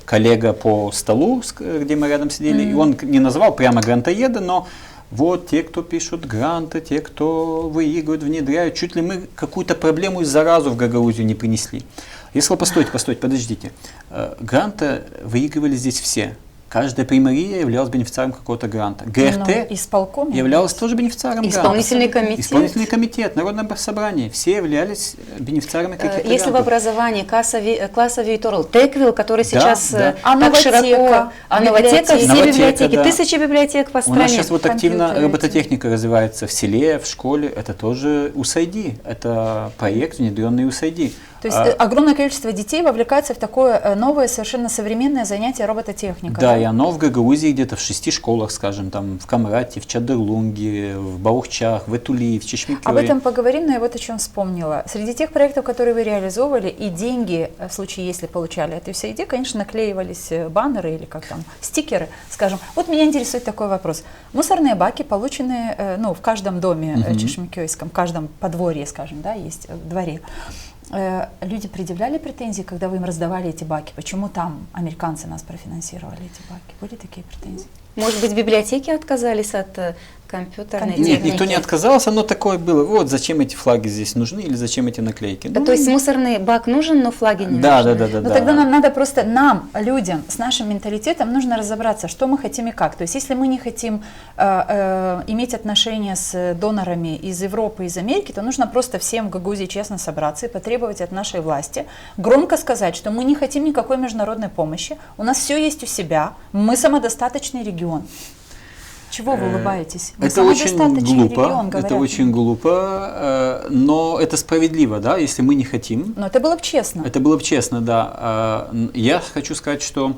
коллега по столу, где мы рядом сидели, и он не назвал прямо грантоеды, но вот те, кто пишут гранты, те, кто выигрывают, внедряют, чуть ли мы какую-то проблему и заразу в Гагаузию не принесли. Я сказал, постойте, подождите, гранты выигрывали здесь все. Каждая примария являлась бенефициаром какого-то гранта. ГРТ являлась тоже бенефициаром гранта. Исполнительный комитет, Народное собрание. Все являлись бенефициарами каких-то грантов. Если в образовании классовый торл, Теквилл, который сейчас так широко... Новотека, все библиотеки, да. Тысячи библиотек по стране. У нас сейчас вот активно робототехника развивается в селе, в школе. Это тоже USAID. Это проект, внедренный USAID. То есть огромное количество детей вовлекается в такое новое, совершенно современное занятие робототехникой. Да, и оно в Гагаузии где-то в 6 школах, скажем, там в Камрате, в Чадырлунге, в Баухчах, в Этули, в Чешмекёре. Об этом поговорим, но я вот о чем вспомнила. Среди тех проектов, которые вы реализовывали, и деньги, в случае, если получали от USAID, конечно, наклеивались баннеры или как там, стикеры, скажем. Вот меня интересует такой вопрос. Мусорные баки, полученные в каждом доме чешмекёйском, в каждом подворье, скажем, да, есть в дворе. Люди предъявляли претензии, когда вы им раздавали эти баки? Почему там американцы нас профинансировали, эти баки? Были такие претензии? Может быть, библиотеки отказались от компьютерной техники? Нет, никто не отказался, но такое было. Вот зачем эти флаги здесь нужны или зачем эти наклейки? То есть мусорный бак нужен, но флаги не нужны? Да. Но тогда нам надо просто, людям, с нашим менталитетом нужно разобраться, что мы хотим и как. То есть если мы не хотим иметь отношения с донорами из Европы, из Америки, то нужно просто всем в Гагаузии честно собраться и потребовать от нашей власти громко сказать, что мы не хотим никакой международной помощи, у нас все есть у себя, мы самодостаточный регион. Чего вы улыбаетесь? Это очень глупо, очень глупо, но это справедливо, да, если мы не хотим. Но это было бы честно. Это было бы честно, да. Я хочу сказать, что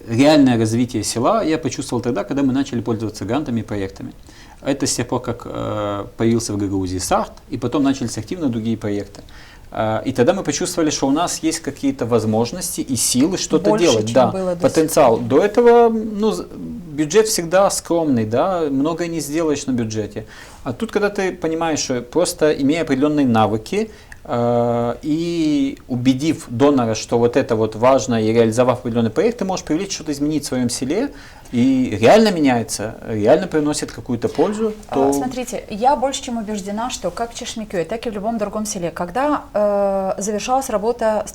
реальное развитие села я почувствовал тогда, когда мы начали пользоваться грантами и проектами. Это с тех пор, как появился в Гагаузии САРТ, и потом начались активно другие проекты. И тогда мы почувствовали, что у нас есть какие-то возможности и силы что-то делать. Да, потенциал. До этого бюджет всегда скромный, да, многое не сделаешь на бюджете. А тут, когда ты понимаешь, что просто имея определенные навыки и убедив донора, что вот это вот важно, и реализовав определенный проект, ты можешь привлечь что-то изменить в своем селе, и реально меняется, реально приносит какую-то пользу. То... Смотрите, я больше чем убеждена, что как в Чешмекёе, так и в любом другом селе, когда завершалась работа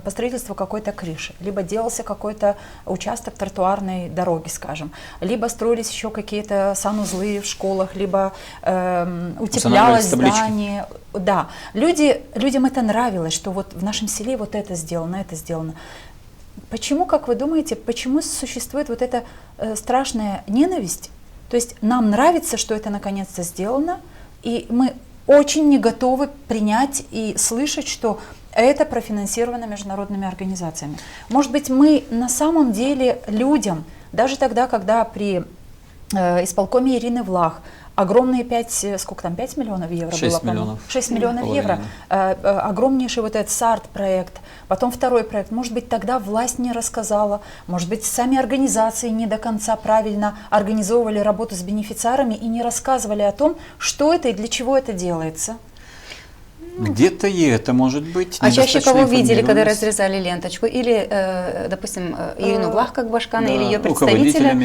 по строительству какой-то крыши, либо делался какой-то участок тротуарной дороги, скажем, либо строились еще какие-то санузлы в школах, либо утеплялось здание. Да, людям это нравилось, что вот в нашем селе вот это сделано, это сделано. Почему, как вы думаете, почему существует вот эта страшная ненависть? То есть нам нравится, что это наконец-то сделано, и мы очень не готовы принять и слышать, что это профинансировано международными организациями. Может быть, мы на самом деле людям, даже тогда, когда при исполкоме Ирины Влах огромные 5 миллионов евро 6 было, миллионов. 6 миллионов евро. Огромнейший вот этот САРТ-проект, потом второй проект. Может быть, тогда власть не рассказала, может быть, сами организации не до конца правильно организовывали работу с бенефициарами и не рассказывали о том, что это и для чего это делается. Где-то и это может быть. А чаще кого видели, когда разрезали ленточку? Или, допустим, Ирину Влах как Башкана, или ее представителя.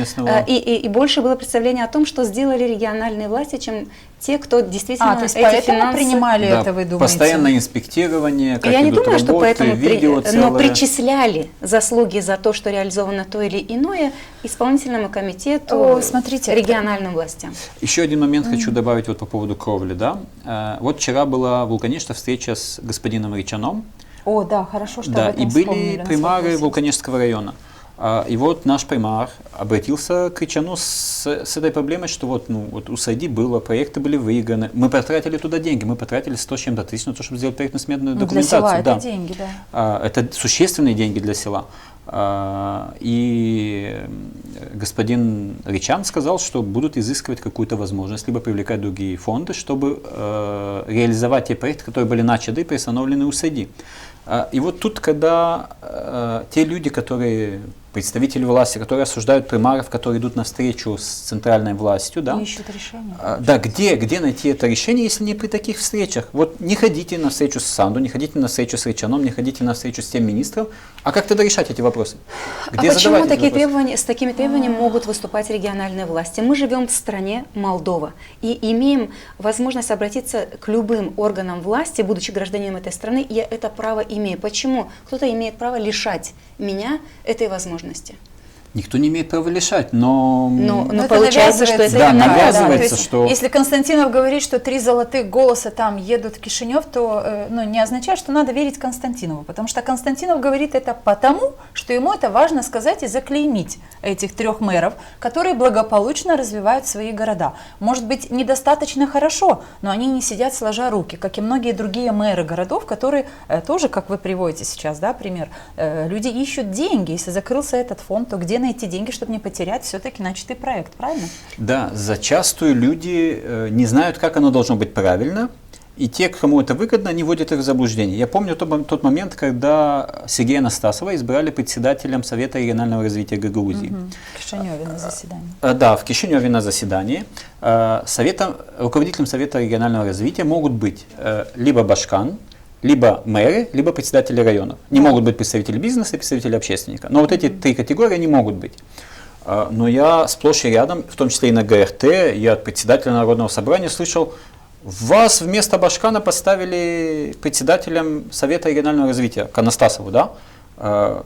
И больше было представление о том, что сделали региональные власти, чем те, кто действительно то есть эти финансы принимали это, вы думаете? Постоянное инспектирование, как я не идут думаю, работы, что поэтому видео целое. Но причисляли заслуги за то, что реализовано то или иное, исполнительному комитету, смотрите, региональным властям. Еще один момент хочу добавить вот по поводу кровли. Да? Вот вчера была вулканическая встреча с господином Ричаном. О, да, хорошо, что да, об этом и были примары Вулканического района. И вот наш примар обратился к Речану с этой проблемой, что вот, ну, вот у САИДи было, проекты были выиграны, мы потратили туда деньги, мы потратили 100 с чем-то тысяч на то, чтобы сделать проектно-сметную документацию. Для села да. это деньги, да. Это существенные деньги для села. И господин Речан сказал, что будут изыскивать какую-то возможность, либо привлекать другие фонды, чтобы реализовать те проекты, которые были начаты и приостановлены у САИДи. И вот тут, когда те люди, которые, представители власти, которые осуждают примаров, которые идут навстречу с центральной властью, да, ищут решение. Да, где найти это решение, если не при таких встречах? Вот не ходите на встречу с Санду, не ходите на встречу с Речаном, не ходите на встречу с тем министром, а как тогда решать эти вопросы? Где почему с такими требованиями могут выступать региональные власти? Мы живем в стране Молдова и имеем возможность обратиться к любым органам власти, будучи гражданином этой страны, я это право имею. Почему кто-то имеет право лишать меня этой возможности? Никто не имеет права лишать, но получается, что это да, именно навязывается, что... Если Константинов говорит, что 3 золотых голоса там едут в Кишинев, то не означает, что надо верить Константинову, потому что Константинов говорит это потому, что ему это важно сказать и заклеймить этих 3 мэров, которые благополучно развивают свои города. Может быть, недостаточно хорошо, но они не сидят сложа руки, как и многие другие мэры городов, которые тоже, как вы приводите сейчас, да, пример, люди ищут деньги. Если закрылся этот фонд, то где найти деньги, чтобы не потерять все-таки начатый проект, правильно? Да, зачастую люди не знают, как оно должно быть правильно, и те, кому это выгодно, они вводят их в заблуждение. Я помню тот момент, когда Сергея Анастасова избрали председателем Совета регионального развития Гагаузии. В Кишиневе на заседании. Да, в Кишиневе на заседании. Руководителем Совета регионального развития могут быть либо башкан, либо мэры, либо председатели районов. Не могут быть представители бизнеса и представители общественника. Но вот эти 3 категории не могут быть. Но я сплошь и рядом, в том числе и на ГРТ, я от председателя Народного собрания слышал, вас вместо башкана поставили председателем Совета регионального развития, к Анастасову, да?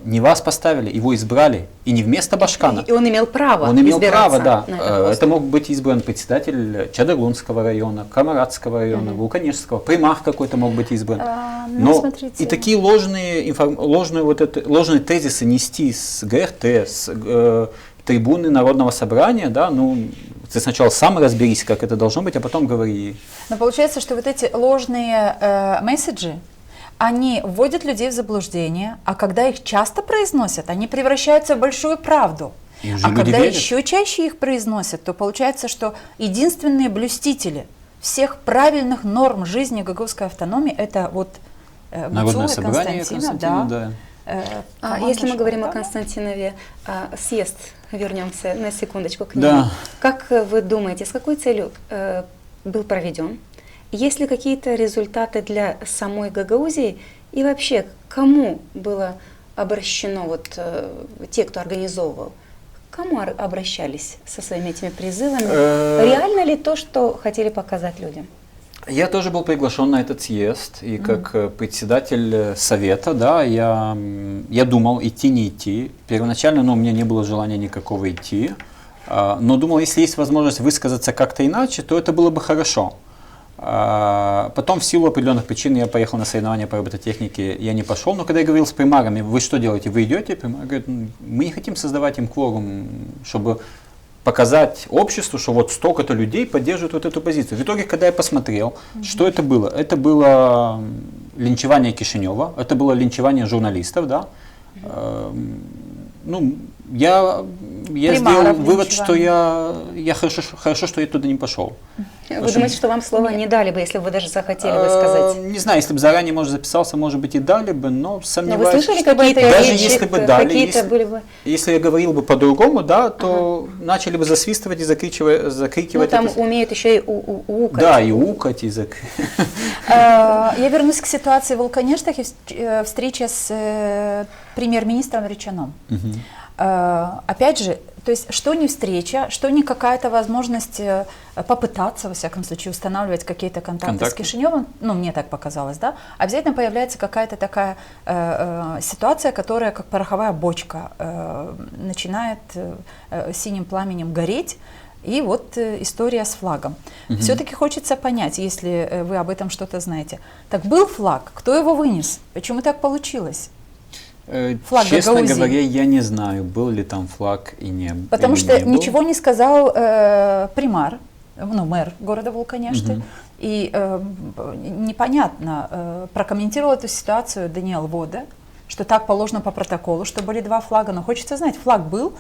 Не вас поставили, его избрали, и не вместо башкана. И он имел право. Он имел право, да. Это мог быть избран председатель Чадыгунского района, Камарадского района, Вулканежского, примар какой-то мог быть избран. Но и такие ложные тезисы нести с ГРТ, с трибуны Народного собрания, да, ну, ты сначала сам разберись, как это должно быть, а потом говори. Но получается, что вот эти ложные месседжи, они вводят людей в заблуждение, а когда их часто произносят, они превращаются в большую правду. А когда еще чаще их произносят, то получается, что единственные блюстители всех правильных норм жизни гагаузской автономии — это вот Народное Мацула, собрание Константина, да. Если мы говорим о Константинове, съезд, вернемся на секундочку к нему. Да. Как вы думаете, с какой целью был проведен? Есть ли какие-то результаты для самой Гагаузии? И вообще, к кому было обращено, вот те, кто организовывал, к кому обращались со своими этими призывами? Реально ли то, что хотели показать людям? Я тоже был приглашен на этот съезд, и как председатель совета, да, я думал, идти, не идти. Первоначально, у меня не было желания никакого идти, но думал, если есть возможность высказаться как-то иначе, то это было бы хорошо. Потом в силу определенных причин я поехал на соревнования по робототехнике, я не пошел, но когда я говорил с примарами, вы что делаете, вы идете? Примар говорит, мы не хотим создавать им кворум, чтобы показать обществу, что вот столько-то людей поддерживают вот эту позицию. В итоге, когда я посмотрел, что это было линчевание Кишинева, это было линчевание журналистов, да. Я сделал вывод, что я хорошо, что я туда не пошел. Вы думаете, что вам слова не дали бы, если бы вы даже захотели бы сказать? Не знаю, если бы заранее, может, записался, может быть, и дали бы, но сомневаюсь. Но вы слышали какие-то даже речи, если бы дали, были бы... если я говорил бы по-другому, да, то начали бы засвистывать и закрикивать. Ну, там умеют еще и укать. Да, и укать, и Я вернусь к ситуации в Вулканежтах и встрече с премьер-министром Речаном. Опять же, то есть что не встреча, что не какая-то возможность попытаться, во всяком случае, устанавливать какие-то контакты с Кишиневым, мне так показалось, да, обязательно появляется какая-то такая ситуация, которая как пороховая бочка начинает синим пламенем гореть. И вот история с флагом. Все-таки хочется понять, если вы об этом что-то знаете. Так был флаг, кто его вынес? Почему так получилось? Флаг Честно Гагаузии. говоря, я не знаю, был ли там флаг и не был. Потому что не был. ничего не сказал примар, ну, мэр города Вулканешты. И непонятно, прокомментировал эту ситуацию Даниэл Вода, что так положено по протоколу, что были два флага. Но хочется знать, флаг был,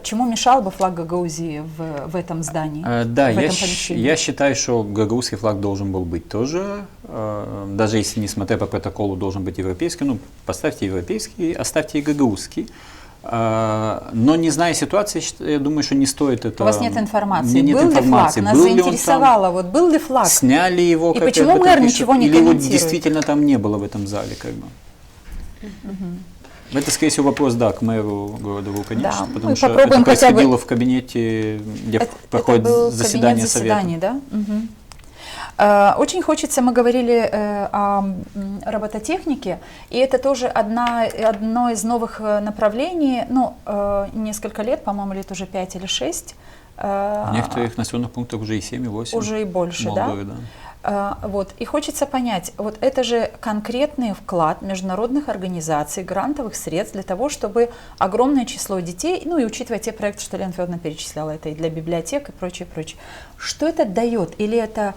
чему мешал бы флаг Гагаузии в этом здании, Да, в этом помещении? я считаю, что гагаузский флаг должен был быть тоже, даже если, несмотря по протоколу, должен быть европейский, ну, поставьте европейский, оставьте и гагаузский. Но не зная ситуации, я думаю, что не стоит это. У вас нет информации. Нет был информации. ли флаг? Нас Был ли он заинтересовало, там? вот был ли флаг? Сняли его, И как почему об этом мэр пишут? ничего не Или его комментирует? действительно там не было в этом зале, как бы. Это, скорее всего, вопрос, да, к мэру города Вулканешты, Да, потому мы что попробуем это хотя бы- происходило в кабинете, где проходит это был заседание кабинет совета. заседаний, да? Очень хочется, мы говорили о робототехнике, и это тоже одно из новых направлений, ну, несколько лет, по-моему, лет уже 5 или 6. В некоторых населенных пунктах уже и 7, и 8. Уже и больше, Молдове, да? Вот. И хочется понять, вот это же конкретный вклад международных организаций, грантовых средств для того, чтобы огромное число детей, ну и учитывая те проекты, что Лена Федоровна перечисляла, это и для библиотек и прочее, прочее. Что это дает? Или это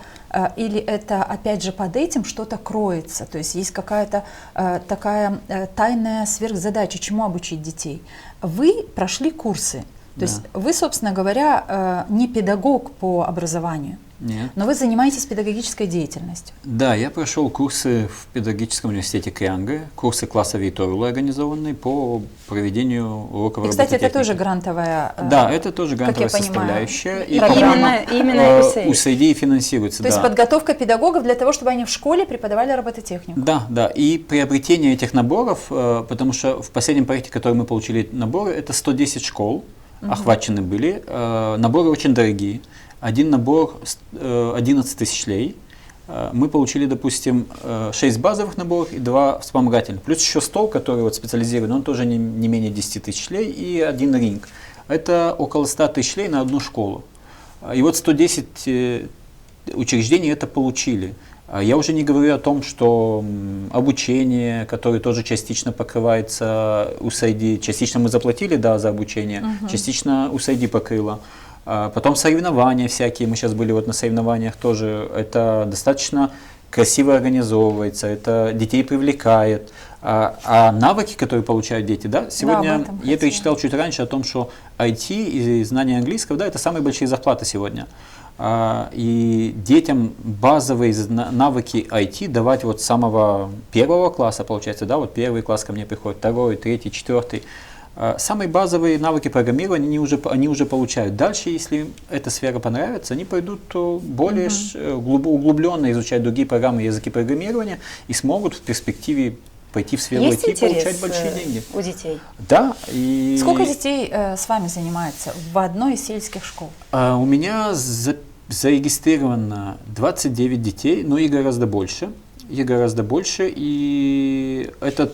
опять же под этим что-то кроется? То есть есть какая-то такая тайная сверхзадача, чему обучить детей? Вы прошли курсы, то есть вы, собственно говоря, не педагог по образованию. Нет. Но вы занимаетесь педагогической деятельностью. Да, я прошел курсы в педагогическом университете Крианга, курсы класса Вейторула организованные по проведению уроков И, кстати, это робототехники. тоже грантовая. Да, это тоже грантовая как я понимаю, составляющая. И, программа. Именно USAID. USAID финансируется, То есть да. подготовка педагогов для того, чтобы они в школе преподавали робототехнику. Да, да. И приобретение этих наборов, потому что в последнем проекте, который мы получили наборы, это 110 школ охвачены были. Наборы очень дорогие. Один набор 11 тысяч лей. Мы получили, допустим, 6 базовых наборов и 2 вспомогательных. Плюс еще стол, который вот специализирован, он тоже не менее 10 тысяч лей, и один ринг. Это около 100 тысяч лей на одну школу. И вот 110 учреждений это получили. Я уже не говорю о том, что обучение, которое тоже частично покрывается USAID, частично мы заплатили, да, за обучение, частично USAID покрыло. Потом соревнования всякие, мы сейчас были вот на соревнованиях тоже, это достаточно красиво организовывается, это детей привлекает. А навыки, которые получают дети, да, сегодня я перечитал чуть раньше о том, что IT и знание английского, да, это самые большие зарплаты сегодня. И детям базовые навыки IT давать вот с самого первого класса, получается, да, вот первый класс ко мне приходит, второй, третий, четвертый. Самые базовые навыки программирования они уже получают. Дальше, если им эта сфера понравится, они пойдут более углубленно изучать другие программы, языки программирования и смогут в перспективе пойти в сферу IT и получать большие деньги. У детей? Да. И Сколько детей с вами занимается в одной из сельских школ? У меня зарегистрировано 29 детей, но и гораздо больше. И это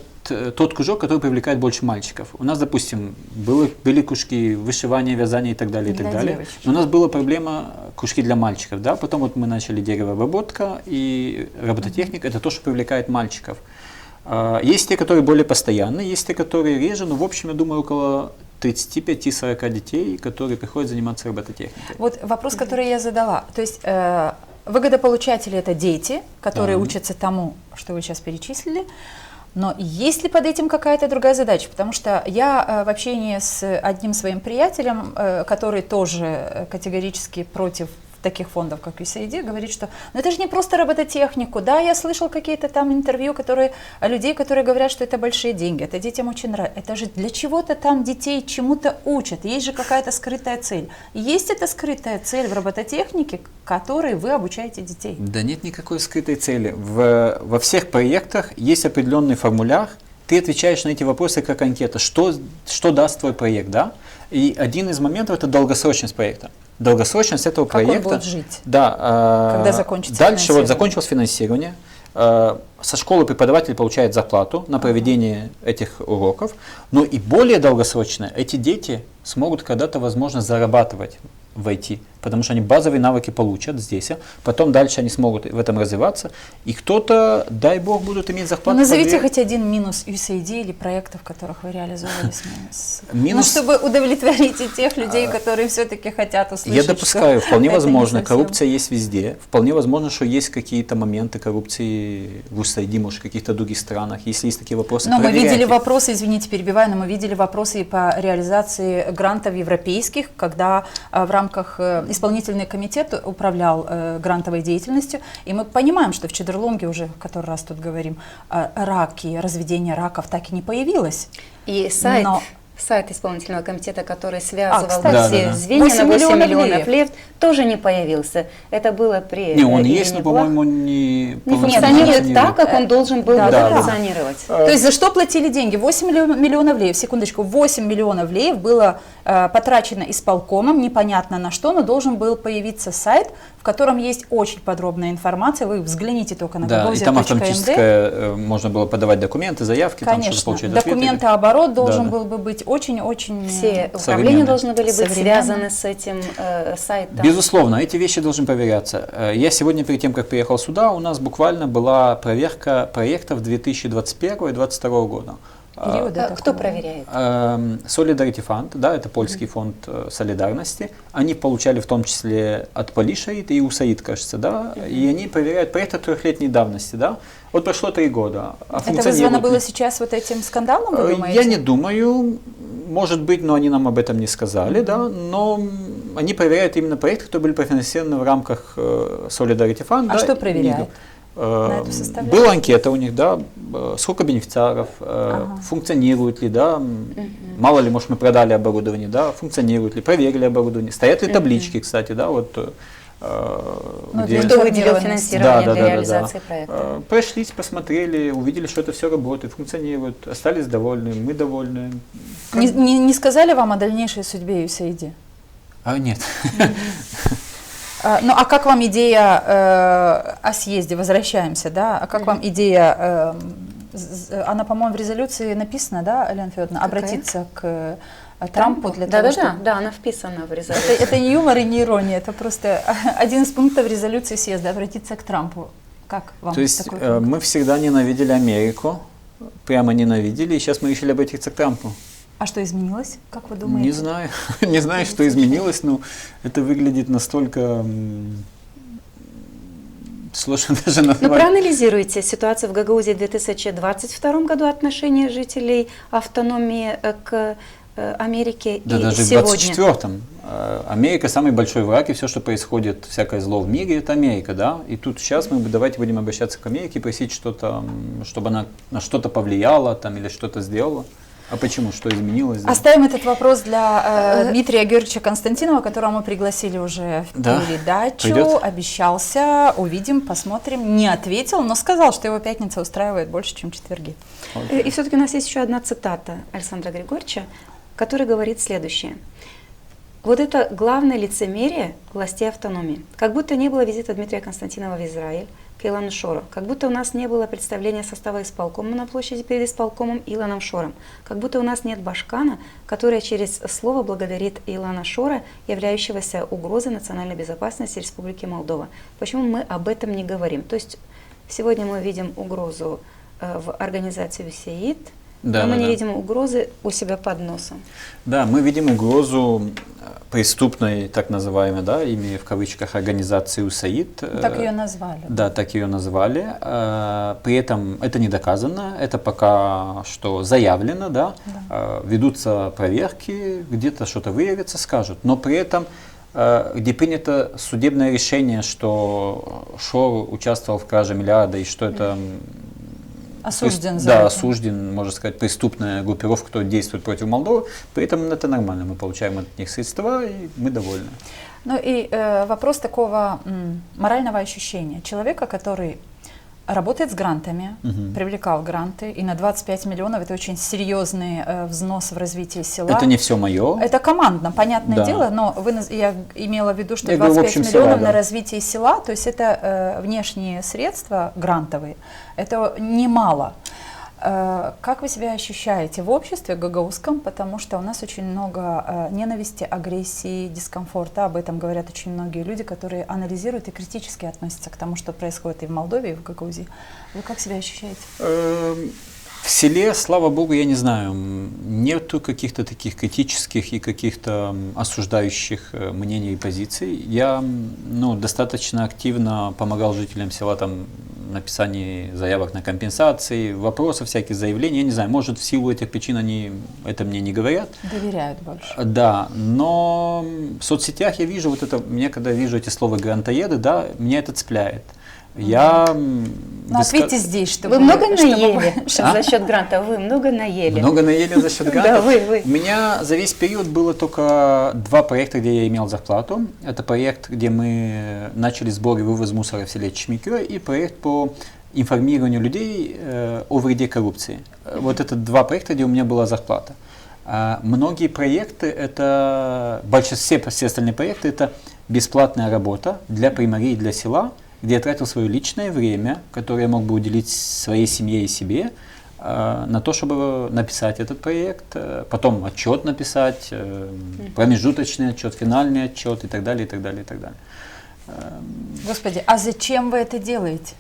тот кружок, который привлекает больше мальчиков. У нас, допустим, были кружки вышивания, вязания и так далее, и так далее. Девочек. Но у нас была проблема кружки для мальчиков, да. Потом вот мы начали деревообработка и робототехника. Это то, что привлекает мальчиков. Есть те, которые более постоянные, есть те, которые реже. Но в общем, я думаю, около 35-40 детей, которые приходят заниматься робототехникой. Вот вопрос, который я задала. То есть выгодополучатели это дети, которые учатся тому, что вы сейчас перечислили. Но есть ли под этим какая-то другая задача? Потому что я в общении с одним своим приятелем, который тоже категорически против таких фондов, как USAID, говорит, что ну, это же не просто робототехнику. Да, я слышал какие-то там интервью людей, которые говорят, что это большие деньги, это детям очень нравится. Это же для чего-то там детей чему-то учат. Есть же какая-то скрытая цель. Есть эта скрытая цель в робототехнике, которой вы обучаете детей? Да нет никакой скрытой цели. Во всех проектах есть определенный формуляр. Ты отвечаешь на эти вопросы как анкета. Что даст твой проект, да? И один из моментов – это долгосрочность проекта. Долгосрочность этого проекта. Как он будет жить? Да. Когда закончится дальше вот закончилось финансирование. Со школы преподаватель получает зарплату на проведение этих уроков. Но и более долгосрочно эти дети смогут когда-то, возможно, зарабатывать в IT. потому что они базовые навыки получат здесь, потом дальше они смогут в этом развиваться, и кто-то, дай бог, будут иметь зарплату. Назовите хоть один минус USAID или проектов, которых вы реализовали с минус... чтобы удовлетворить и тех людей, которые все-таки хотят услышать. Я допускаю, вполне возможно, совсем... коррупция есть везде, вполне возможно, что есть какие-то моменты коррупции в USAID, может, в каких-то других странах, если есть такие вопросы, но проверяйте. Мы видели вопросы, извините, перебиваю, но мы видели вопросы и по реализации грантов европейских, когда в рамках исполнительный комитет управлял грантовой деятельностью, и мы понимаем, что в Чедерлонге уже в который раз тут говорим, раки, разведение раков так и не появилось. И сайт исполнительного комитета, который связывал все звенья 8 на 8 миллионов лев, тоже не появился. Это было при... Не, он есть, но, по-моему, не функционирует так, как он должен был функционировать. То есть за что платили деньги? 8 миллионов леев, секундочку, 8 миллионов леев было потрачено исполкомом, непонятно на что, но должен был появиться сайт, в котором есть очень подробная информация, вы взгляните только на Да, и там автоматически можно было подавать документы, заявки, конечно, там, получить документооборот должен был бы быть очень-очень все управления должны были быть связаны с этим сайтом. Безусловно, эти вещи должны проверяться. Я сегодня, перед тем, как приехал сюда, у нас буквально была проверка проектов 2021 и 2022 года. Кто проверяет? Solidarity Fund, да, это польский фонд солидарности. Они получали в том числе от Полишаид и USAID, кажется, да, и они проверяют проекты трехлетней давности, да. Вот прошло 3 года. Это вызвано было сейчас вот этим скандалом, вы думаете? Я не думаю, может быть, но они нам об этом не сказали, да, но они проверяют именно проекты, которые были профинансированы в рамках Solidarity Fund. А да, что проверяют? Была анкета у них, да, сколько бенефициаров, функционирует ли, да, мало ли, может, мы продали оборудование, да, функционирует ли, проверили оборудование, стоят ли таблички, кстати, да, вот. Где... Кто выделил финансирование для реализации проекта? Прошлись, посмотрели, увидели, что это все работает, функционирует, остались довольны, мы довольны. Не сказали вам о дальнейшей судьбе USAID? Нет. Ну, а как вам идея о съезде, возвращаемся, да, а как вам идея, она, по-моему, в резолюции написана, да, Елена Федоровна, обратиться к Трампу для того, чтобы... Да, она вписана в резолюцию. Это не юмор и не ирония, это просто один из пунктов резолюции съезда, обратиться к Трампу. Как вам То есть такой пункт? мы всегда ненавидели Америку, прямо ненавидели, и сейчас мы решили обратиться к Трампу. А что изменилось, как вы думаете? Не знаю, не знаю, что изменилось, но это выглядит настолько сложно даже назвать. Но проанализируйте ситуацию в Гагаузии в 2022 году, отношение жителей автономии к Америке да, и даже сегодня. В 24-м. Америка самый большой враг, и все, что происходит, всякое зло в мире, это Америка, да. И тут сейчас мы давайте будем обращаться к Америке, просить что-то, чтобы она на что-то повлияла там, или что-то сделала. А почему? Что изменилось? Да? Оставим этот вопрос для Дмитрия Георгиевича Константинова, которого мы пригласили уже в передачу. Придет? Обещался, увидим, посмотрим. Не ответил, но сказал, что его пятница устраивает больше, чем четверги. И все-таки у нас есть еще одна цитата Александра Григорьевича, который говорит следующее. Вот это главное лицемерие властей автономии. Как будто не было визита Дмитрия Константинова в Израиль к Илону Шору. Как будто у нас не было представления состава исполкома на площади перед исполкомом Илоном Шором. Как будто у нас нет Башкана, который через слово благодарит Илона Шора, являющегося угрозой национальной безопасности Республики Молдова. Почему мы об этом не говорим? То есть сегодня мы видим угрозу в организации USAID, но мы не видим угрозы у себя под носом. Да, мы видим угрозу преступной, так называемой, да, ими в кавычках, организации USAID. Так ее назвали. Да, так ее назвали. При этом это не доказано, это пока что заявлено, да. Ведутся проверки, где-то что-то выявится, скажут. Но при этом, где принято судебное решение, что Шор участвовал в краже миллиарда и что это... Осужден за да, это. Осужден, можно сказать, преступная группировка, которая действует против Молдовы. При этом это нормально, мы получаем от них средства, и мы довольны. Ну и вопрос такого морального ощущения. Человека, который работает с грантами, привлекал гранты, и на 25 миллионов это очень серьезный взнос в развитие села. Это не все мое. Это командно, понятное дело, но я имела в виду, что 25 миллионов на развитие села, то есть это внешние средства грантовые, это немало. Как вы себя ощущаете в обществе гагаузском, потому что у нас очень много ненависти, агрессии, дискомфорта, об этом говорят очень многие люди, которые анализируют и критически относятся к тому, что происходит и в Молдове, и в Гагаузии. Вы как себя ощущаете? В селе, слава богу, я не знаю, нету каких-то таких критических и каких-то осуждающих мнений и позиций. Я достаточно активно помогал жителям села там написании заявок на компенсации, вопросов, всяких заявлений. Я не знаю, может, в силу этих причин они это мне не говорят. Доверяют больше. Да, но в соцсетях я вижу вот это, мне когда вижу эти слова грантоеды, да, меня это цепляет. Я... Ну, ответьте здесь, чтобы... Вы много наели за счет гранта? Вы много наели? Много наели за счет гранта? Да, вы. У меня за весь период было только 2 проекта, где я имел зарплату. Это проект, где мы начали сбор и вывоз мусора в селе Чешмекёй, и проект по информированию людей о вреде коррупции. Вот это 2 проекта, где у меня была зарплата. А многие проекты, это, все остальные проекты, это бесплатная работа для примарей, для села, где я тратил свое личное время, которое я мог бы уделить своей семье и себе, на то, чтобы написать этот проект, потом отчет написать, промежуточный отчет, финальный отчет и так далее, и так далее, и так далее. Господи, а зачем вы это делаете?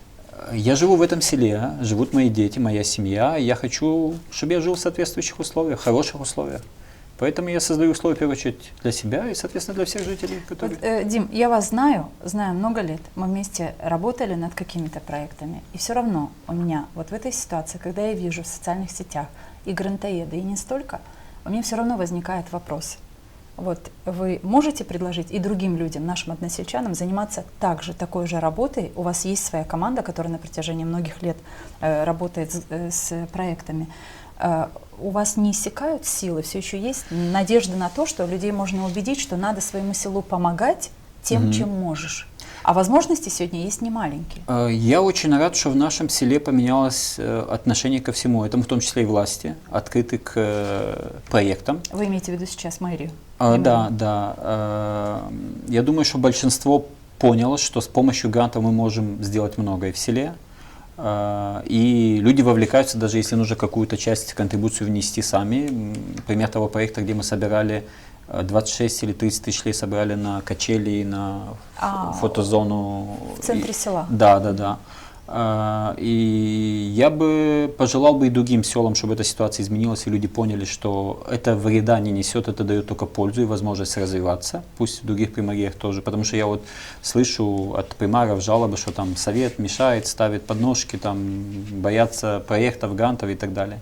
Я живу в этом селе, живут мои дети, моя семья, и я хочу, чтобы я жил в соответствующих условиях, хороших условиях. Поэтому я создаю условия, в первую очередь, для себя и, соответственно, для всех жителей, которые... Вот, Дим, я вас знаю много лет. Мы вместе работали над какими-то проектами. И все равно у меня вот в этой ситуации, когда я вижу в социальных сетях и грантоеды, и не столько, у меня все равно возникает вопрос. Вот вы можете предложить и другим людям, нашим односельчанам, заниматься такой же работой? У вас есть своя команда, которая на протяжении многих лет работает с проектами. У вас не иссякают силы, все еще есть надежда на то, что людей можно убедить, что надо своему селу помогать тем, чем можешь. А возможности сегодня есть немаленькие. Я очень рад, что в нашем селе поменялось отношение ко всему этому, в том числе и власти, открыты к проектам. Вы имеете в виду сейчас мэрию? Да. Я думаю, что большинство поняло, что с помощью грантов мы можем сделать многое в селе. И люди вовлекаются, даже если нужно какую-то часть, контрибуцию внести сами. Пример того проекта, где мы собирали 26 или 30 тысяч лей, собрали на качели, на фотозону. В центре села. Да. И я бы пожелал бы и другим селам, чтобы эта ситуация изменилась, и люди поняли, что это вреда не несет, это дает только пользу и возможность развиваться, пусть в других примариях тоже, потому что я вот слышу от примаров жалобы, что там совет мешает, ставит подножки, там боятся проектов, грантов и так далее.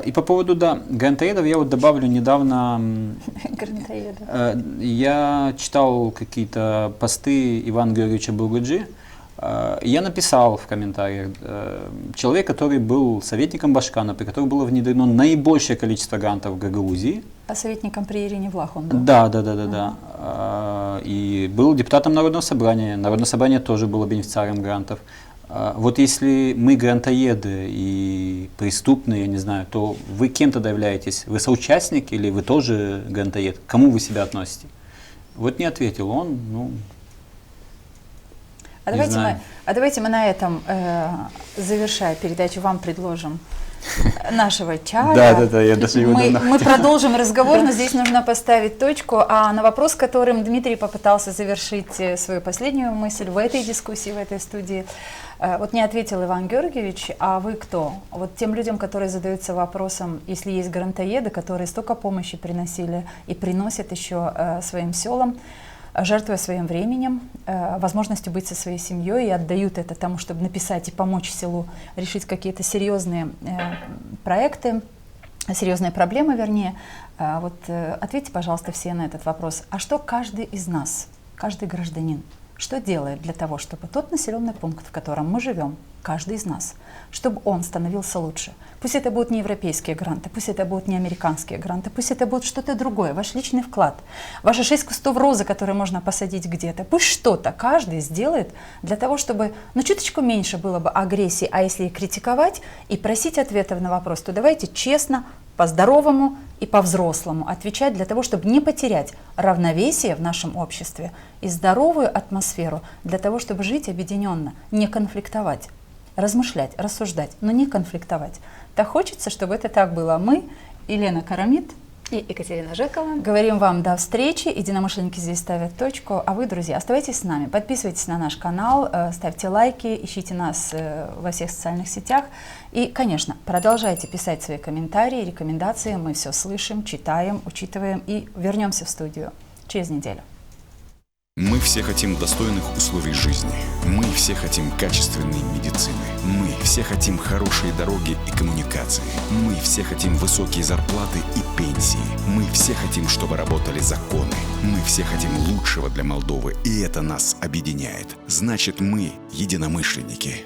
И по поводу, грантоедов я вот добавлю недавно, я читал какие-то посты Ивана Георгиевича Бургуджи. Я написал в комментариях, человек, который был советником Башкана, при котором было внедрено наибольшее количество грантов в Гагаузии. А советником при Ирине Влах он был? Да. И был депутатом Народного собрания. Народное собрание тоже было бенефициаром грантов. Вот если мы грантоеды и преступные, я не знаю, то вы кем тогда являетесь? Вы соучастник или вы тоже грантоед? К кому вы себя относите? Вот не ответил он, давайте мы на этом, завершая передачу, вам предложим нашего чая. Да, я даже его мы продолжим разговор, но здесь нужно поставить точку. А на вопрос, которым Дмитрий попытался завершить свою последнюю мысль в этой дискуссии, в этой студии, вот не ответил Иван Георгиевич, а вы кто? Вот тем людям, которые задаются вопросом, если есть грантоеды, которые столько помощи приносили и приносят еще своим селам, жертвуя своим временем, возможностью быть со своей семьей и отдают это тому, чтобы написать и помочь селу решить какие-то серьезные проекты, серьезные проблемы, вернее. Вот ответьте, пожалуйста, все на этот вопрос. А что каждый из нас, каждый гражданин, что делает для того, чтобы тот населенный пункт, в котором мы живем, каждый из нас, чтобы он становился лучше? Пусть это будут не европейские гранты, пусть это будут не американские гранты, пусть это будет что-то другое, ваш личный вклад, ваши 6 кустов розы, которые можно посадить где-то. Пусть что-то каждый сделает для того, чтобы, чуточку меньше было бы агрессии, а если и критиковать, и просить ответов на вопрос, то давайте честно, по-здоровому и по-взрослому отвечать для того, чтобы не потерять равновесие в нашем обществе и здоровую атмосферу для того, чтобы жить объединенно, не конфликтовать. размышлять, рассуждать, но не конфликтовать. Так хочется, чтобы это так было. Мы, Елена Карамид и Екатерина Жекова, говорим вам до встречи. Единомышленники здесь ставят точку. А вы, друзья, оставайтесь с нами. Подписывайтесь на наш канал, ставьте лайки, ищите нас во всех социальных сетях. И, конечно, продолжайте писать свои комментарии, рекомендации. Мы все слышим, читаем, учитываем и вернемся в студию через неделю. Мы все хотим достойных условий жизни. Мы все хотим качественной медицины. Мы все хотим хорошие дороги и коммуникации. Мы все хотим высокие зарплаты и пенсии. Мы все хотим, чтобы работали законы. Мы все хотим лучшего для Молдовы, и это нас объединяет. Значит, мы единомышленники.